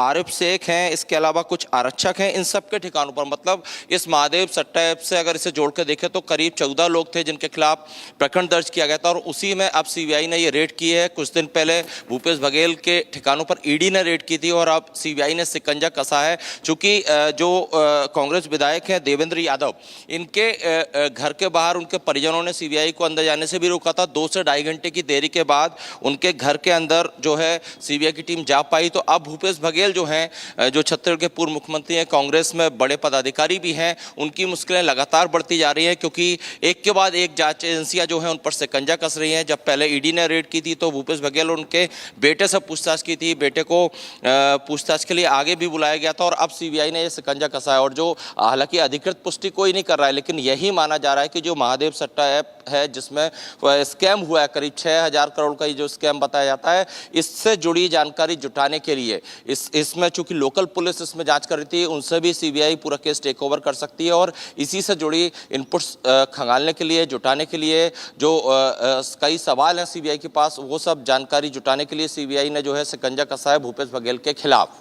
आरिफ शेख हैं, इसके अलावा कुछ आरक्षक हैं। इन सब के ठिकानों पर, मतलब इस महादेव सट्टा ऐप से अगर इसे जोड़ कर देखें तो करीब 14 लोग थे जिनके खिलाफ प्रकरण दर्ज किया गया था। और उसी में अब सीबीआई ने ये रेड की है। कुछ दिन पहले भूपेश बघेल के ठिकानों पर ईडी ने रेड की थी और अब सीबीआई ने शिकंजा कसा है। चूंकि जो कांग्रेस विधायक हैं देवेंद्र यादव, इनके घर के बाहर उनके परिजनों ने सीबीआई को अंदर जाने से भी रोका था। 2 से 2.5 घंटे की देरी के बाद उनके घर के अंदर जो है सीबीआई की टीम जा पाई। तो अब भूपेश बघेल जो हैं, जो छत्तीसगढ़ के पूर्व मुख्यमंत्री हैं, कांग्रेस में बड़े पदाधिकारी भी हैं, उनकी मुश्किलें लगातार बढ़ती जा रही हैं क्योंकि एक के बाद एक जांच एजेंसियां जो हैं उन पर शिकंजा कस रही हैं। जब पहले ईडी ने रेड की थी तो भूपेश बघेल और उनके बेटे से पूछताछ की थी, बेटे को पूछताछ के लिए आगे भी बुलाया गया था और अब सीबीआई ने यह शिकंजा कसा है। और जो हालांकि अधिकृत पुष्टि कोई नहीं कर रहा है, लेकिन यही माना जा रहा है कि जो महादेव सट्टा ऐप है जिसमें स्कैम हुआ है, करीब 6,000 करोड़ का ये जो स्कैम बताया जाता है, इससे जुड़ी जानकारी जुटाने के लिए इसमें चूंकि लोकल पुलिस इसमें जांच कर रही थी, उनसे भी सीबीआई पूरा केस टेक ओवर कर सकती है। और इसी से जुड़ी इनपुट्स खंगालने के लिए, जुटाने के लिए जो कई सवाल हैं सीबीआई के पास, वो सब जानकारी जुटाने के लिए सीबीआई ने जो है शिकंजा कसा है भूपेश बघेल के खिलाफ।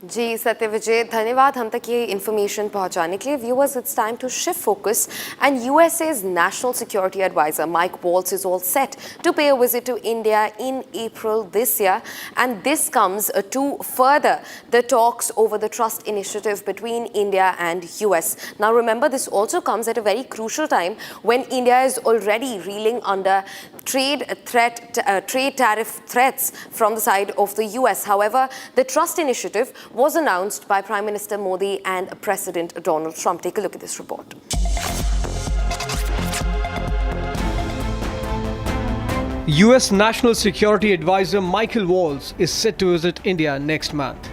जी सत्य विजय, धन्यवाद हम तक ये इन्फॉर्मेशन पहुंचाने के लिए। Viewers, it's time to shift focus, and USA's National Security Advisor Mike Waltz is all set to pay a visit to India in April this year, and this comes to further the talks over the trust initiative between India and US. Now remember, this also comes at a very crucial time when India is already reeling under trade tariff threats from the side of the US. However, the trust initiative was announced by Prime Minister Modi and President Donald Trump. Take a look at this report. US National Security Advisor Michael Waltz is set to visit India next month.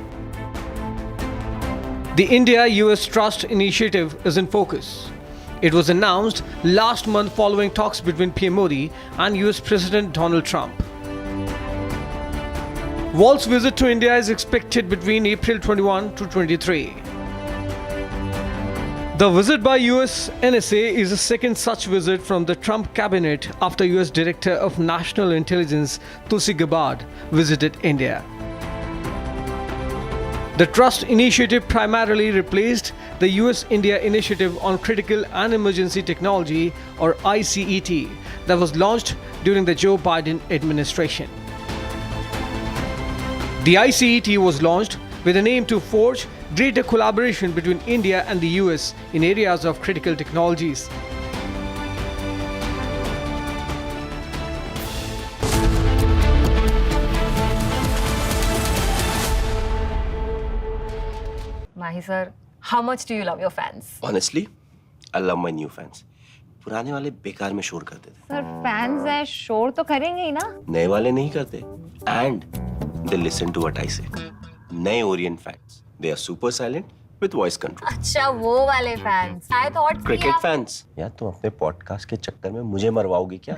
The India-US Trust Initiative is in focus. It was announced last month following talks between PM Modi and US President Donald Trump. Waltz's visit to India is expected between April 21 to 23. The visit by US NSA is the second such visit from the Trump cabinet after US Director of National Intelligence Tulsi Gabbard visited India. The Trust Initiative primarily replaced the US-India Initiative on Critical and Emergency Technology, or ICET, that was launched during the Joe Biden administration. The ICET was launched with an aim to forge greater collaboration between India and the US in areas of critical technologies. Mahi sir, how much do you love your fans? Honestly, I love my new fans. पुराने वाले बेकार में शोर करते थे. Sir fans हैं शोर तो करेंगे ही ना. नए वाले नहीं करते. And they listen to what I say. नए Orient fans. They are super silent with voice control. अच्छा वो वाले fans. I thought Cricket fans. यार तुम अपने पॉडकास्ट के चक्कर में मुझे मरवाओगे क्या?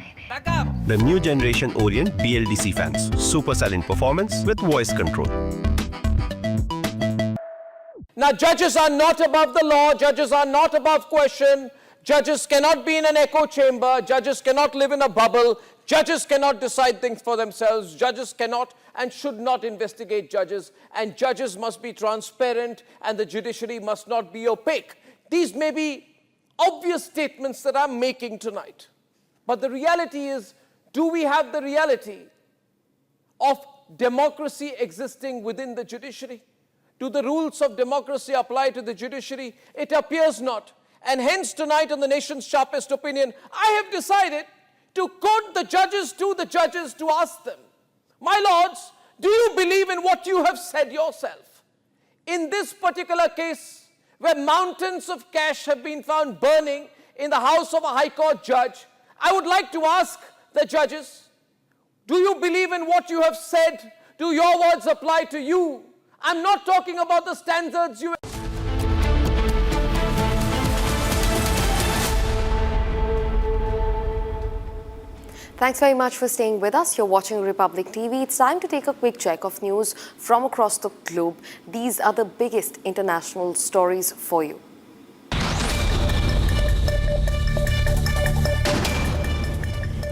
The new generation Orient BLDC fans. Super silent performance with voice control. Now, judges are not above the law. Judges are not above question. Judges cannot be in an echo chamber. Judges cannot live in a bubble. Judges cannot decide things for themselves. Judges cannot and should not investigate judges. And judges must be transparent and the judiciary must not be opaque. These may be obvious statements that I'm making tonight. But the reality is, do we have the reality of democracy existing within the judiciary? Do the rules of democracy apply to the judiciary? It appears not. And hence tonight on the nation's sharpest opinion, I have decided to quote the judges to ask them, my lords, do you believe in what you have said yourself? In this particular case, where mountains of cash have been found burning in the house of a high court judge, I would like to ask the judges, do you believe in what you have said? Do your words apply to you? I'm not talking about the standards you... Thanks very much for staying with us. You're watching Republic TV. It's time to take a quick check of news from across the globe. These are the biggest international stories for you.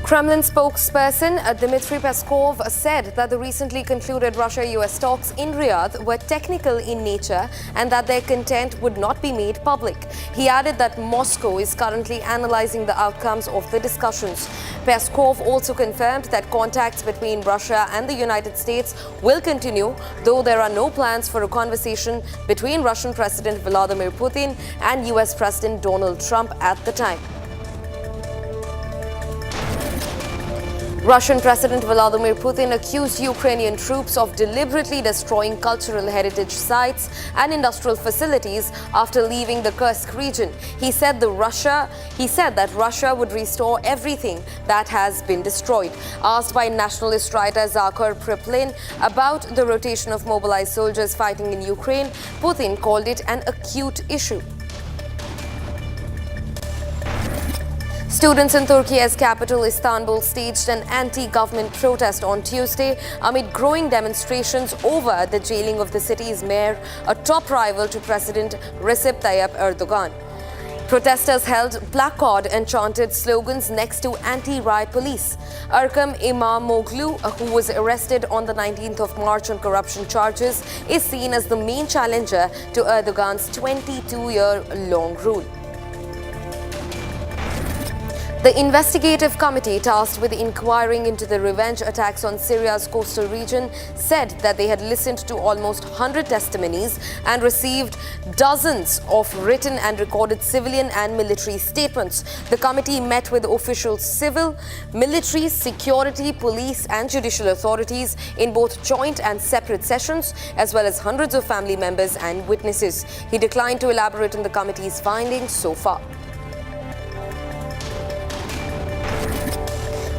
Kremlin spokesperson Dmitry Peskov said that the recently concluded Russia-US talks in Riyadh were technical in nature and that their content would not be made public. He added that Moscow is currently analyzing the outcomes of the discussions. Peskov also confirmed that contacts between Russia and the United States will continue, though there are no plans for a conversation between Russian President Vladimir Putin and US President Donald Trump at the time. Russian President Vladimir Putin accused Ukrainian troops of deliberately destroying cultural heritage sites and industrial facilities after leaving the Kursk region. He said that Russia would restore everything that has been destroyed. Asked by nationalist writer Zakhar Priplin about the rotation of mobilized soldiers fighting in Ukraine, Putin called it an acute issue. Students in Turkey's capital Istanbul staged an anti-government protest on Tuesday amid growing demonstrations over the jailing of the city's mayor, a top rival to President Recep Tayyip Erdogan. Protesters held placards and chanted slogans next to anti-riot police. Erkam Imamoglu, who was arrested on the 19th of March on corruption charges, is seen as the main challenger to Erdogan's 22-year-long rule. The investigative committee tasked with inquiring into the revenge attacks on Syria's coastal region said that they had listened to almost 100 testimonies and received dozens of written and recorded civilian and military statements. The committee met with official civil, military, security, police and judicial authorities in both joint and separate sessions, as well as hundreds of family members and witnesses. He declined to elaborate on the committee's findings so far.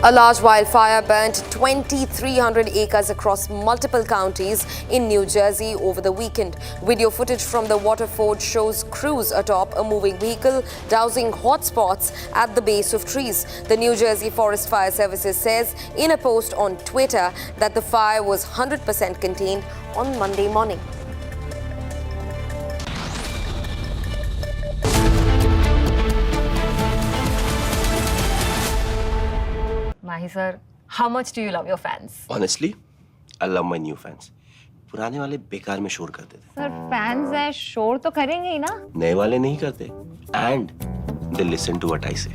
A large wildfire burnt 2,300 acres across multiple counties in New Jersey over the weekend. Video footage from the waterford shows crews atop a moving vehicle dousing hot spots at the base of trees. The New Jersey Forest Fire Services says in a post on Twitter that the fire was 100% contained on Monday morning. Mahi sir, how much do you love your fans? Honestly, I love my new fans. पुराने वाले बेकार में शोर करते थे. Sir fans हैं शोर तो करेंगे ही ना. नए वाले नहीं करते. And they listen to what I say.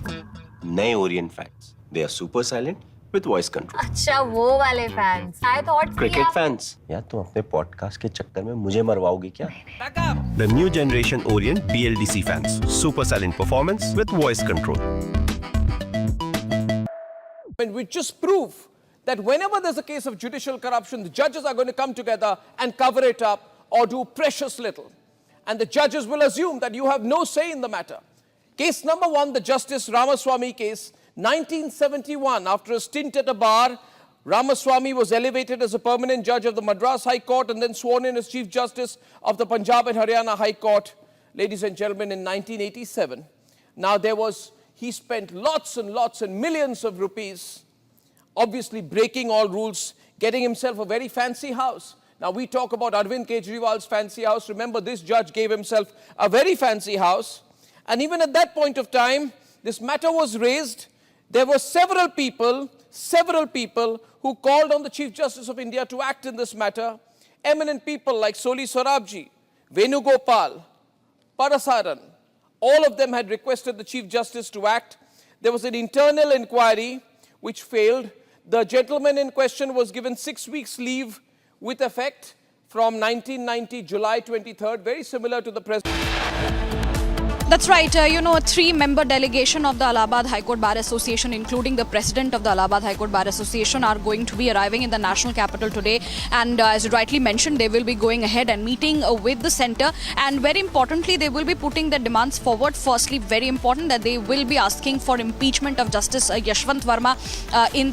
नए Orient fans. They are super silent with voice control. अच्छा वो वाले fans. I thought Cricket fans, यार तुम अपने पॉडकास्ट के चक्कर में मुझे मरवाओगे क्या? The new generation Orient BLDC fans, super silent performance with voice control. We just prove that whenever there's a case of judicial corruption, the judges are going to come together and cover it up or do precious little. And the judges will assume that you have no say in the matter. Case number one, the Justice Ramaswamy case, 1971. After a stint at a bar, Ramaswamy was elevated as a permanent judge of the Madras High Court and then sworn in as Chief Justice of the Punjab and Haryana High Court, ladies and gentlemen, in 1987. Now he spent lots and millions of rupees, obviously breaking all rules, getting himself a very fancy house. Now we talk about Arvind Kejriwal's fancy house. Remember, this judge gave himself a very fancy house. And even at that point of time, this matter was raised. There were several people who called on the Chief Justice of India to act in this matter. Eminent people like Soli Sorabji, Venugopal, Parasaran, all of them had requested the Chief Justice to act. There was an internal inquiry which failed. The gentleman in question was given 6 weeks leave with effect from 1990, July 23rd, very similar to the president. That's right. A 3-member delegation of the Allahabad High Court Bar Association, including the president of the Allahabad High Court Bar Association, are going to be arriving in the national capital today. And as you rightly mentioned, they will be going ahead and meeting with the centre. And very importantly, they will be putting their demands forward. Firstly, very important that they will be asking for impeachment of Justice Yashwant Verma in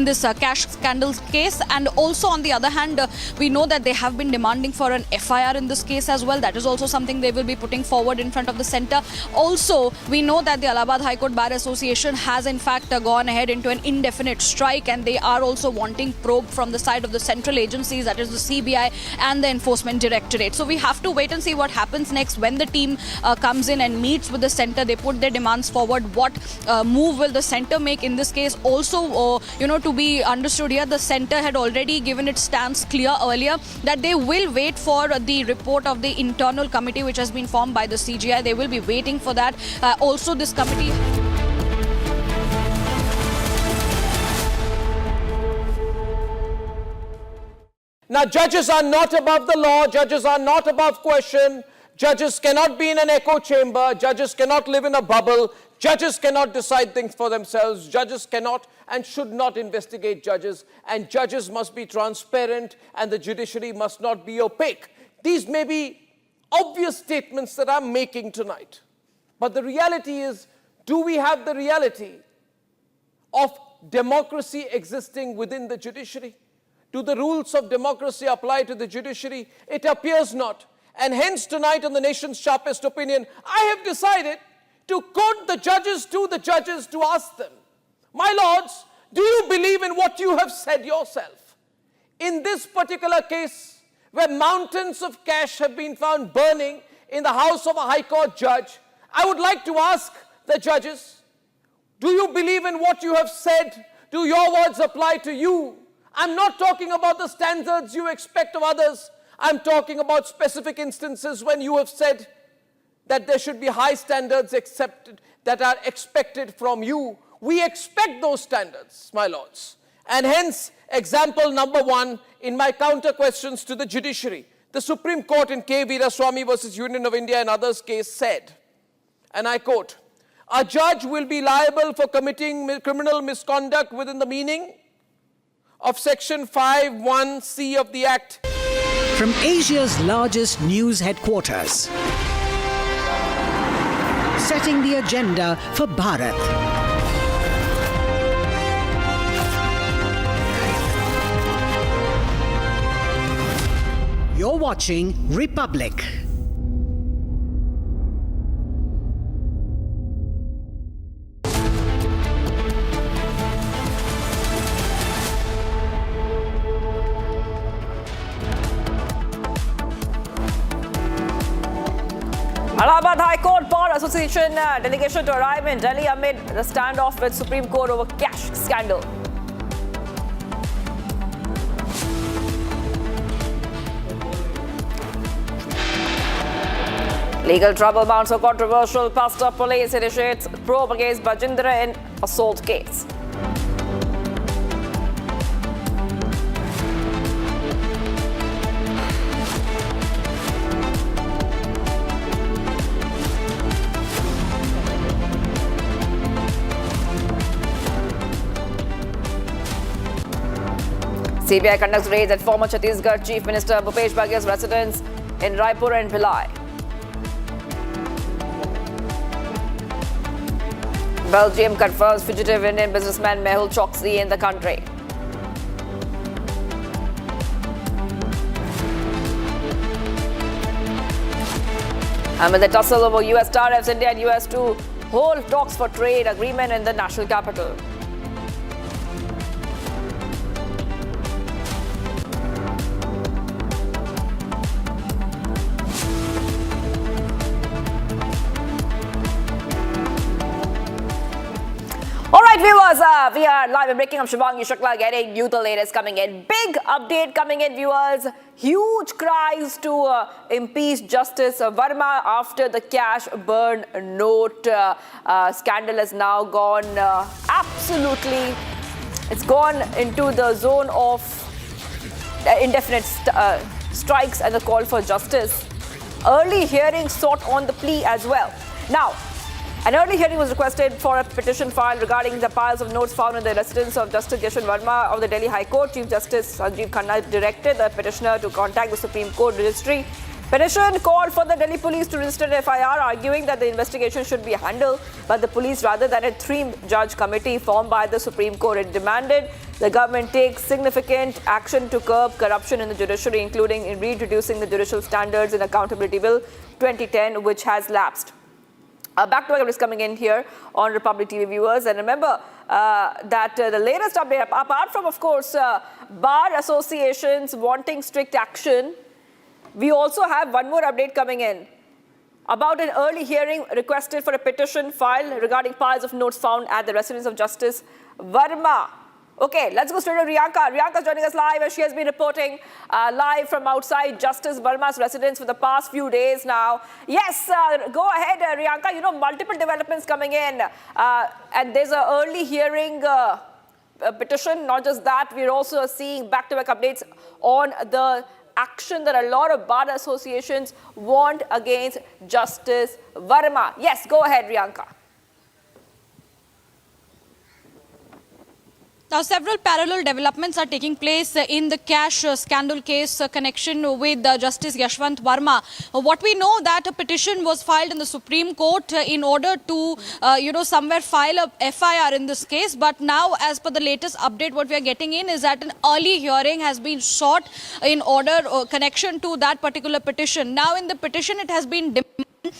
this cash scandal case. And also, on the other hand, we know that they have been demanding for an FIR in this case as well. That is also something they will be putting forward in front of the centre. Also, we know that the Allahabad High Court Bar Association has in fact gone ahead into an indefinite strike, and they are also wanting probe from the side of the central agencies, that is the CBI and the Enforcement Directorate. So we have to wait and see what happens next when the team comes in and meets with the centre. They put their demands forward. What move will the centre make in this case? Also, to be understood here, the centre had already given its stance clear earlier that they will wait for the report of the internal committee which has been formed by the CGI. They will be waiting for that. Also, this committee... Now, judges are not above the law. Judges are not above question. Judges cannot be in an echo chamber. Judges cannot live in a bubble. Judges cannot decide things for themselves. Judges cannot and should not investigate judges. And judges must be transparent, and the judiciary must not be opaque. These may be obvious statements that I'm making tonight. But the reality is, do we have the reality of democracy existing within the judiciary? Do the rules of democracy apply to the judiciary? It appears not. And hence tonight on the nation's sharpest opinion, I have decided to quote the judges to ask them, my lords, do you believe in what you have said yourself? In this particular case, where mountains of cash have been found burning in the house of a High Court judge, I would like to ask the judges, do you believe in what you have said? Do your words apply to you? I'm not talking about the standards you expect of others. I'm talking about specific instances when you have said that there should be high standards that are expected from you. We expect those standards, my lords. And hence, example number one in my counter questions to the judiciary, the Supreme Court in K. Veeraswamy versus Union of India and others case said, and I quote, a judge will be liable for committing criminal misconduct within the meaning of Section 5(1)(c) of the Act. From Asia's largest news headquarters, setting the agenda for Bharat. You're watching Republic. Allahabad High Court Bar Association delegation to arrive in Delhi amid the standoff with Supreme Court over cash scandal. Legal trouble mounts a controversial Pastor police initiates probe against Bajindra in assault case. CBI conducts raids at former Chhattisgarh Chief Minister Bhupesh Baghel's residence in Raipur and Bhilai. Belgium confirms fugitive Indian businessman Mehul Choksi in the country. Amid the tussle over US tariffs, India and US to hold talks for trade agreement in the national capital. Alright viewers, we are live and breaking. I'm Shivangi Shukla getting you the latest coming in. Big update coming in viewers. Huge cries to impeach Justice Verma after the cash burn note scandal has now gone absolutely, it's gone into the zone of indefinite strikes and the call for justice. Early hearing sought on the plea as well. Now, an early hearing was requested for a petition filed regarding the piles of notes found in the residence of Justice Yashwant Verma of the Delhi High Court. Chief Justice Sanjeev Khanna directed the petitioner to contact the Supreme Court registry. Petition called for the Delhi police to register an FIR, arguing that the investigation should be handled by the police rather than a three-judge committee formed by the Supreme Court. It demanded the government take significant action to curb corruption in the judiciary, including in reintroducing the Judicial Standards and Accountability Bill 2010, which has lapsed. Back to what is coming in here on Republic TV viewers. And remember that the latest update, apart from, of course, bar associations wanting strict action, we also have one more update coming in about an early hearing requested for a petition filed regarding piles of notes found at the residence of Justice Verma. Okay, let's go straight to Riyanka. Riyanka is joining us live as she has been reporting live from outside Justice Verma's residence for the past few days now. Yes, go ahead, Riyanka. You know, multiple developments coming in and there's an early hearing petition. Not just that, we're also seeing back-to-back updates on the action that a lot of bar associations want against Justice Verma. Yes, go ahead, Riyanka. Now, several parallel developments are taking place in the cash scandal case connection with Justice Yashwant Verma. What we know that a petition was filed in the Supreme Court in order to, somewhere file a FIR in this case. But now, as per the latest update, what we are getting in is that an early hearing has been sought in order connection to that particular petition. Now, in the petition, it has been demanded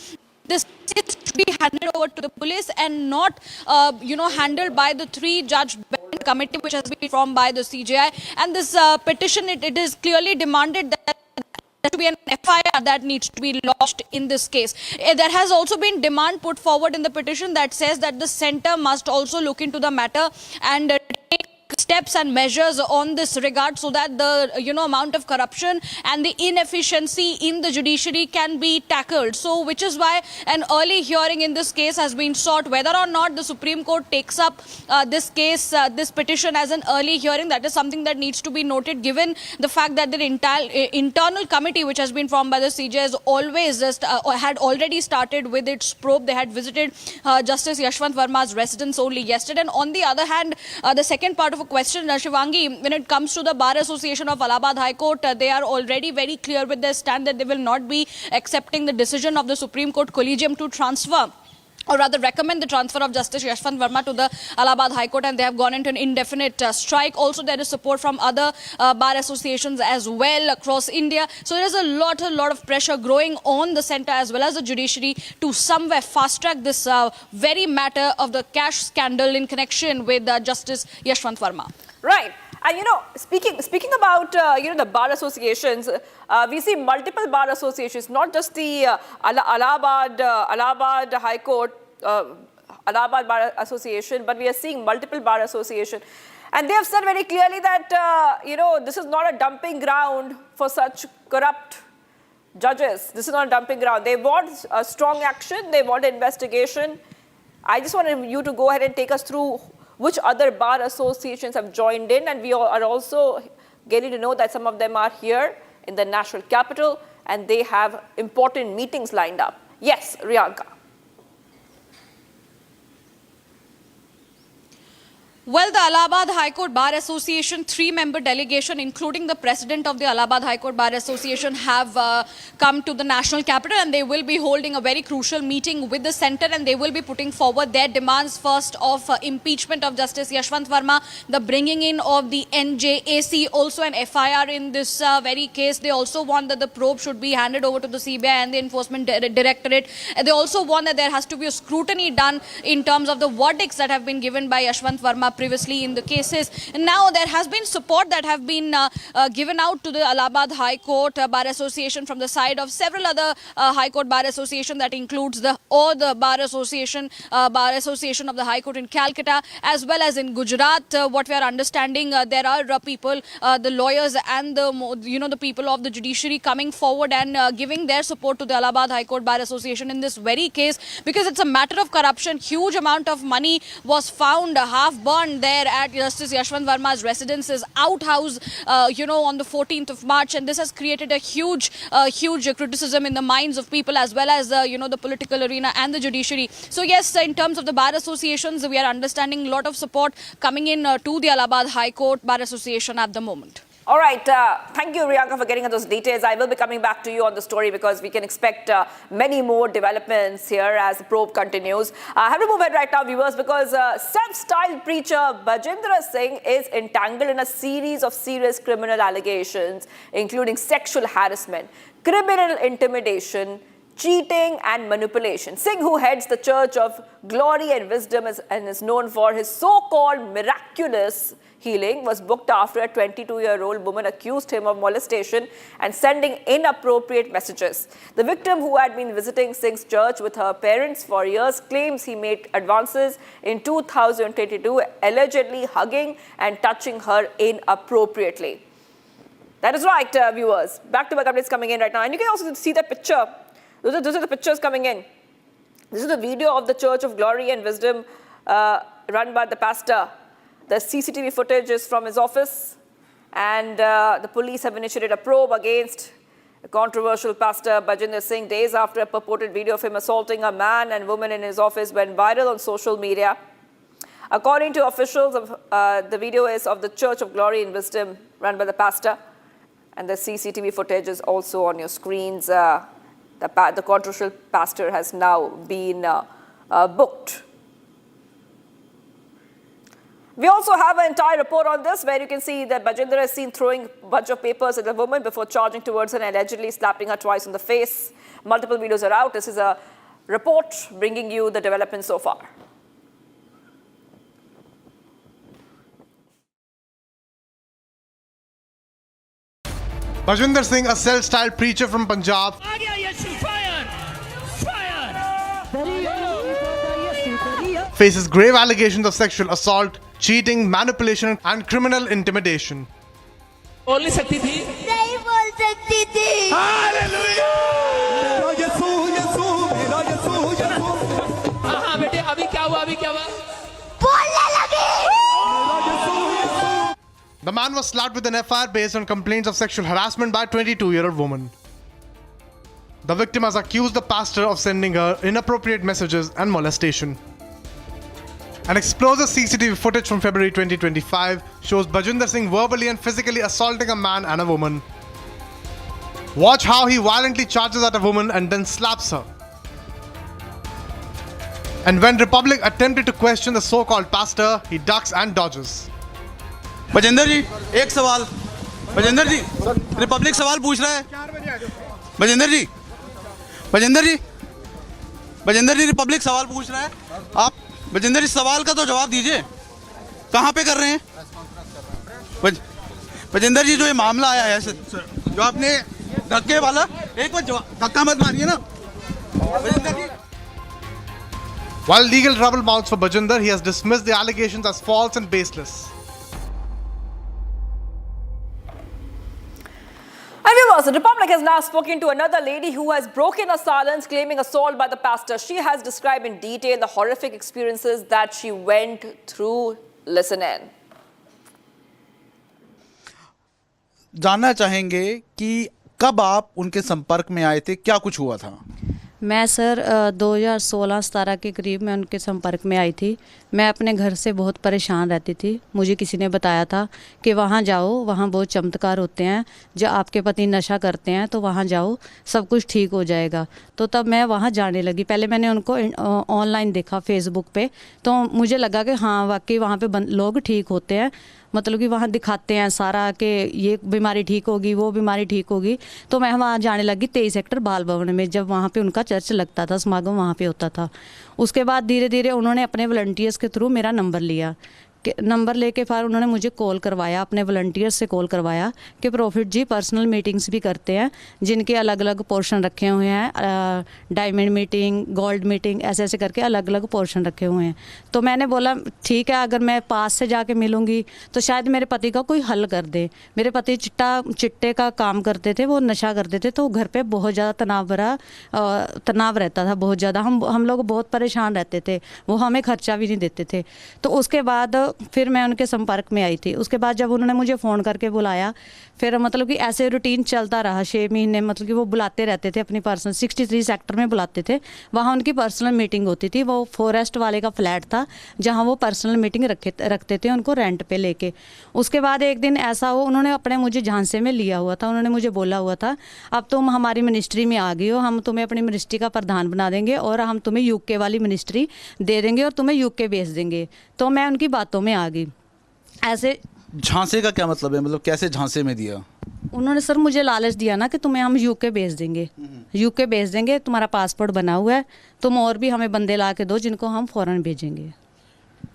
this to be handed over to the police and not, handled by the three-judge committee which has been formed by the CJI. And this petition, it is clearly demanded that there should be an FIR that needs to be lodged in this case. There has also been demand put forward in the petition that says that the centre must also look into the matter and take steps and measures on this regard so that the amount of corruption and the inefficiency in the judiciary can be tackled. So which is why an early hearing in this case has been sought. Whether or not the Supreme Court takes up this case, this petition as an early hearing, that is something that needs to be noted, given the fact that the internal committee which has been formed by the CJ has always had already started with its probe. They had visited Justice Yashwant Verma's residence only yesterday. And on the other hand, the second part of a question, Shivangi, when it comes to the Bar Association of Allahabad High Court, they are already very clear with their stand that they will not be accepting the decision of the Supreme Court Collegium to transfer, or rather recommend the transfer of Justice Yashwant Verma to the Allahabad High Court, and they have gone into an indefinite strike. Also, there is support from other bar associations as well across India. So there is a lot of pressure growing on the centre as well as the judiciary to somewhere fast-track this very matter of the cash scandal in connection with Justice Yashwant Verma. Right. And speaking about the bar associations, we see multiple bar associations, not just the Allahabad High Court, Allahabad Bar Association, but we are seeing multiple bar associations, and they have said very clearly that this is not a dumping ground for such corrupt judges. This is not a dumping ground. They want a strong action. They want an investigation. I just wanted you to go ahead and take us through which other bar associations have joined in, and we are also getting to know that some of them are here in the national capital and they have important meetings lined up. Yes, Riyanka. Well, the Allahabad High Court Bar Association 3-member delegation, including the president of the Allahabad High Court Bar Association, have come to the national capital, and they will be holding a very crucial meeting with the centre, and they will be putting forward their demands, first of impeachment of Justice Yashwant Verma, the bringing in of the NJAC, also an FIR in this very case. They also want that the probe should be handed over to the CBI and the Enforcement Directorate. They also want that there has to be a scrutiny done in terms of the verdicts that have been given by Yashwant Verma previously in the cases. And now there has been support that have been given out to the Allahabad High Court Bar Association from the side of several other High Court Bar Association, that includes the Bar Association of the High Court in Calcutta, as well as in Gujarat. What we are understanding, there are people, the lawyers and the people of the judiciary coming forward and giving their support to the Allahabad High Court Bar Association in this very case, because it's a matter of corruption. Huge amount of money was found half burned there at Justice Yashwant Verma's residence, his outhouse, on the 14th of March, and this has created a huge criticism in the minds of people, as well as the political arena and the judiciary. So yes, in terms of the bar associations, we are understanding a lot of support coming in to the Allahabad High Court Bar Association at the moment. All right. Thank you, Riyanka, for getting us those details. I will be coming back to you on the story because we can expect many more developments here as the probe continues. I have to move ahead right now, viewers, because self-styled preacher Bajendra Singh is entangled in a series of serious criminal allegations, including sexual harassment, criminal intimidation, cheating and manipulation. Singh, who heads the Church of Glory and Wisdom and is known for his so-called miraculous healing, was booked after a 22-year-old woman accused him of molestation and sending inappropriate messages. The victim, who had been visiting Singh's church with her parents for years, claims he made advances in 2022, allegedly hugging and touching her inappropriately. That is right, viewers. Back-to-back updates coming in right now. And you can also see that picture. Those are the pictures coming in. This is the video of the Church of Glory and Wisdom run by the pastor. The CCTV footage is from his office, and the police have initiated a probe against a controversial pastor Bajendra Singh days after a purported video of him assaulting a man and woman in his office went viral on social media. According to officials, the video is of the Church of Glory and Wisdom run by the pastor, and the CCTV footage is also on your screens. The controversial pastor has now been booked. We also have an entire report on this, where you can see that Bajendra is seen throwing a bunch of papers at the woman before charging towards her and allegedly slapping her twice on the face. Multiple videos are out. This is a report bringing you the developments so far. Bajendra Singh, a self-styled preacher from Punjab, faces grave allegations of sexual assault, cheating, manipulation and criminal intimidation. बोल सकती थी नहीं बोल सकती थी hallelujah यीशु यीशु मेरा यीशु यीशु हां बेटे अभी क्या हुआ बोलने लगी The man was slapped with an FIR based on complaints of sexual harassment by a 22-year-old woman. The victim has accused the pastor of sending her inappropriate messages and molestation. An explosive CCTV footage from February 2025 shows Bajendra Singh verbally and physically assaulting a man and a woman. Watch how he violently charges at a woman and then slaps her. And when Republic attempted to question the so-called pastor, he ducks and dodges. Bajinder जी एक सवाल बजेंद्र जी Republic सवाल पूछ रहा है बजेंद्र जी Republic सवाल पूछ रहा है आप बजेंद्र जी सवाल का तो जवाब दीजिए कहाँ पे कर रहे हैं बजेंद्र जी जो ये मामला आया है जो आपने धक्के वाला एक बार धक्का मत मारिए ना बजेंद्र जी While legal trouble mounts for Bajendra, he has dismissed the allegations as false and baseless. And viewers, the Republic has now spoken to another lady who has broken her silence, claiming assault by the pastor. She has described in detail the horrific experiences that she went through. Listen in. जानना चाहेंगे कि कब आप उनके संपर्क में आए थे, क्या कुछ हुआ था? मैं सर 2016-17 के करीब मैं उनके संपर्क में आई थी। मैं अपने घर से बहुत परेशान रहती थी। मुझे किसी ने बताया था कि वहाँ जाओ, वहाँ बहुत चमत्कार होते हैं, जो आपके पति नशा करते हैं तो वहाँ जाओ, सब कुछ ठीक हो जाएगा। तो तब मैं वहाँ जाने लगी। पहले मैंने उनको ऑनलाइन देखा फेसबुक पे, तो मुझे लगा कि हाँ वाकई वहाँ पे लोग ठीक होते हैं, मतलब कि वहाँ दिखाते हैं सारा कि ये बीमारी ठीक होगी, वो बीमारी ठीक होगी। तो मैं वहाँ जाने लगी 23 सेक्टर बाल भवन में, जब वहाँ पे उनका चर्च लगता था, समागम वहाँ पे होता था। उसके बाद धीरे धीरे उन्होंने अपने वॉलंटियर्स के थ्रू मेरा नंबर लिया। नंबर लेके फिर उन्होंने मुझे कॉल करवाया, अपने वॉलंटियर्स से कॉल करवाया कि प्रॉफिट जी पर्सनल मीटिंग्स भी करते हैं, जिनके अलग अलग पोर्शन रखे हुए हैं, डायमंड मीटिंग, गोल्ड मीटिंग, ऐसे ऐसे करके अलग अलग पोर्शन रखे हुए हैं। तो मैंने बोला ठीक है, अगर मैं पास से जाके मिलूँगी तो शायद मेरे पति का कोई हल कर दे। मेरे पति चिट्टे का काम करते थे, वो नशा करते थे, तो घर पर बहुत ज़्यादा तनाव रहता था, बहुत ज़्यादा। हम लोग बहुत परेशान रहते थे, वो हमें खर्चा भी नहीं देते थे। तो उसके बाद फिर मैं उनके संपर्क में आई थी। उसके बाद जब उन्होंने मुझे फ़ोन करके बुलाया, फिर मतलब कि ऐसे रूटीन चलता रहा 6 महीने। मतलब कि वो बुलाते रहते थे अपनी पर्सनल, 63 सेक्टर में बुलाते थे, वहाँ उनकी पर्सनल मीटिंग होती थी। वो फॉरेस्ट वाले का फ्लैट था जहाँ वो पर्सनल मीटिंग रखते थे उनको रेंट पे लेके। उसके बाद एक दिन ऐसा हो, उन्होंने अपने मुझे झांसे में लिया हुआ था। उन्होंने मुझे बोला हुआ था अब तुम हमारी मिनिस्ट्री में आ गई हो, हम तुम्हें अपनी मिनिस्ट्री का प्रधान बना देंगे और हम तुम्हें यूके वाली मिनिस्ट्री दे देंगे और तुम्हें यूके भेज देंगे। तो मैं उनकी बातों में आ गई। ऐसे झांसे का क्या मतलब है, मतलब कैसे झांसे में दिया? उन्होंने सर मुझे लालच दिया ना कि तुम्हें हम यूके भेज देंगे, यूके भेज देंगे, तुम्हारा पासपोर्ट बना हुआ है, तुम और भी हमें बंदे ला के दो जिनको हम फ़ौरन भेजेंगे।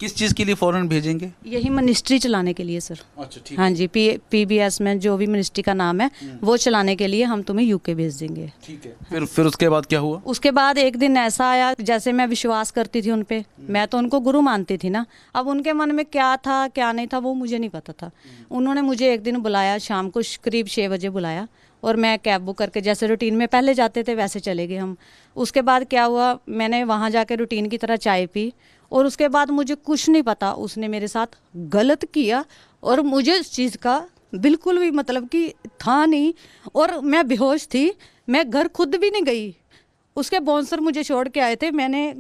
किस चीज़ के लिए फ़ौरन भेजेंगे? यही मिनिस्ट्री चलाने के लिए सर। अच्छा ठीक। हाँ जी, PBS में जो भी मिनिस्ट्री का नाम है वो चलाने के लिए हम तुम्हें यूके भेज देंगे। ठीक है। फिर उसके बाद क्या हुआ? उसके बाद एक दिन ऐसा आया, जैसे मैं विश्वास करती थी उन पे, मैं तो उनको गुरु मानती थी ना, अब उनके मन में क्या था क्या नहीं था वो मुझे नहीं पता था। उन्होंने मुझे एक दिन बुलाया, शाम को करीब 6 बजे बुलाया, और मैं कैब बुक करके जैसे रूटीन में पहले जाते थे वैसे चले गए हम। उसके बाद क्या हुआ, मैंने वहाँ जाके रूटीन की तरह चाय पी, और उसके बाद मुझे कुछ नहीं पता, उसने मेरे साथ गलत किया और मुझे इस चीज़ का बिल्कुल भी मतलब कि था नहीं, और मैं बेहोश थी। मैं घर खुद भी नहीं गई, उसके बाउंसर मुझे छोड़ के आए थे। मैंने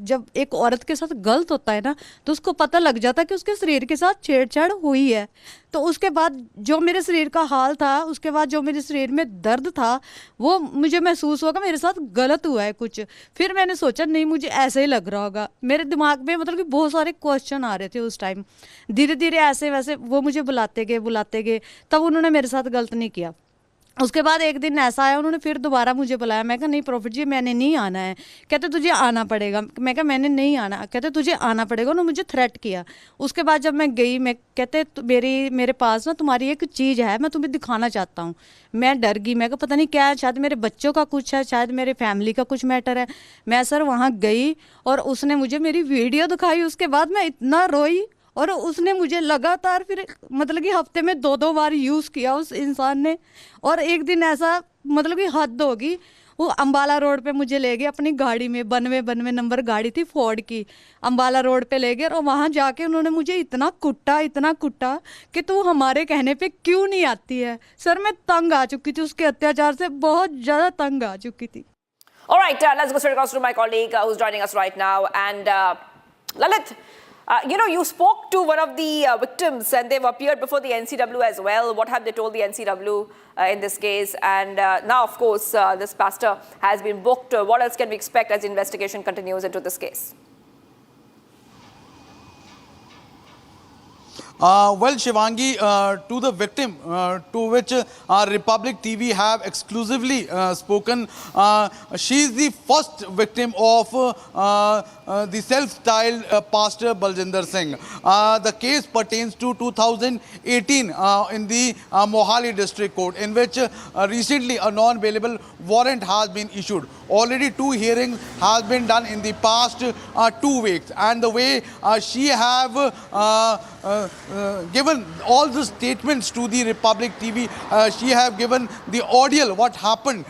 जब एक औरत के साथ गलत होता है ना, तो उसको पता लग जाता है कि उसके शरीर के साथ छेड़छाड़ हुई है। तो उसके बाद जो मेरे शरीर का हाल था, उसके बाद जो मेरे शरीर में दर्द था, वो मुझे महसूस हुआ कि मेरे साथ गलत हुआ है कुछ। फिर मैंने सोचा नहीं, मुझे ऐसे ही लग रहा होगा। मेरे दिमाग में मतलब कि बहुत सारे क्वेश्चन आ रहे थे उस टाइम। धीरे धीरे ऐसे वैसे वो मुझे बुलाते गए, तब उन्होंने मेरे साथ गलत नहीं किया। उसके बाद एक दिन ऐसा आया, उन्होंने फिर दोबारा मुझे बुलाया। मैं कहा नहीं प्रॉफिट जी मैंने नहीं आना है। कहते तुझे आना पड़ेगा। मैं कहा मैंने नहीं आना। कहते तुझे आना पड़ेगा। उन्होंने मुझे थ्रेट किया। उसके बाद जब मैं गई, मैं कहते मेरे पास ना तुम्हारी एक चीज़ है, मैं तुम्हें दिखाना चाहता हूँ। मैं डर गई, मैं कहा पता नहीं क्या है, शायद मेरे बच्चों का कुछ है, शायद मेरे फैमिली का कुछ मैटर है। मैं सर वहाँ गई और उसने मुझे मेरी वीडियो दिखाई। उसके बाद मैं इतना रोई, और उसने मुझे लगातार फिर मतलब कि हफ्ते में 2-2 बार यूज़ किया उस इंसान ने। और एक दिन ऐसा मतलब कि हद होगी, वो अम्बाला रोड पे मुझे ले गए अपनी गाड़ी में, 92 नंबर गाड़ी थी फोर्ड की, अम्बाला रोड पे ले गए। और वहाँ जाके उन्होंने मुझे इतना कुट्टा कि तू हमारे कहने पे क्यों नहीं आती है। सर मैं तंग आ चुकी थी उसके अत्याचार से, बहुत ज़्यादा तंग आ चुकी थी। All right, let's go straight across to my colleague who's joining us right now. And Lalit, you spoke to one of the victims and they've appeared before the NCW as well. What have they told the NCW in this case? And now, of course, this pastor has been booked. What else can we expect as the investigation continues into this case? Well, Shivangi, to the victim, to which Republic TV have exclusively spoken, she is the first victim of the self-styled pastor Baljinder Singh. The case pertains to 2018 in the Mohali District Court, in which recently a non-bailable warrant has been issued. Already 2 hearings has been done in the past 2 weeks, and the way she have given all the statements to the Republic TV, she have given the audio what happened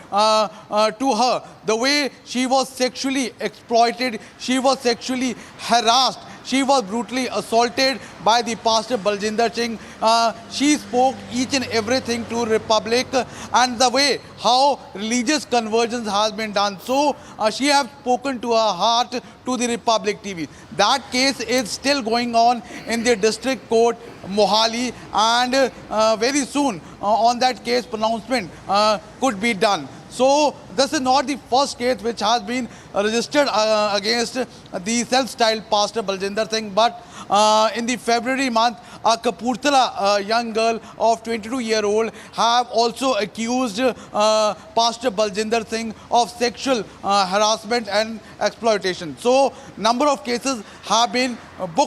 to her, the way she was sexually exploited, she was sexually harassed, she was brutally assaulted by the pastor Baljinder Singh. She spoke each and everything to Republic and the way how religious conversions has been done. So she has spoken to her heart to the Republic TV. That case is still going on in the district court Mohali, and very soon on that case pronouncement could be done. So this is not the first case which has been registered against the self-styled pastor Baljinder Singh, but in the February month, a Kapurthala young girl of 22-year-old have also accused pastor Baljinder Singh of sexual harassment and exploitation. So number of cases have been booked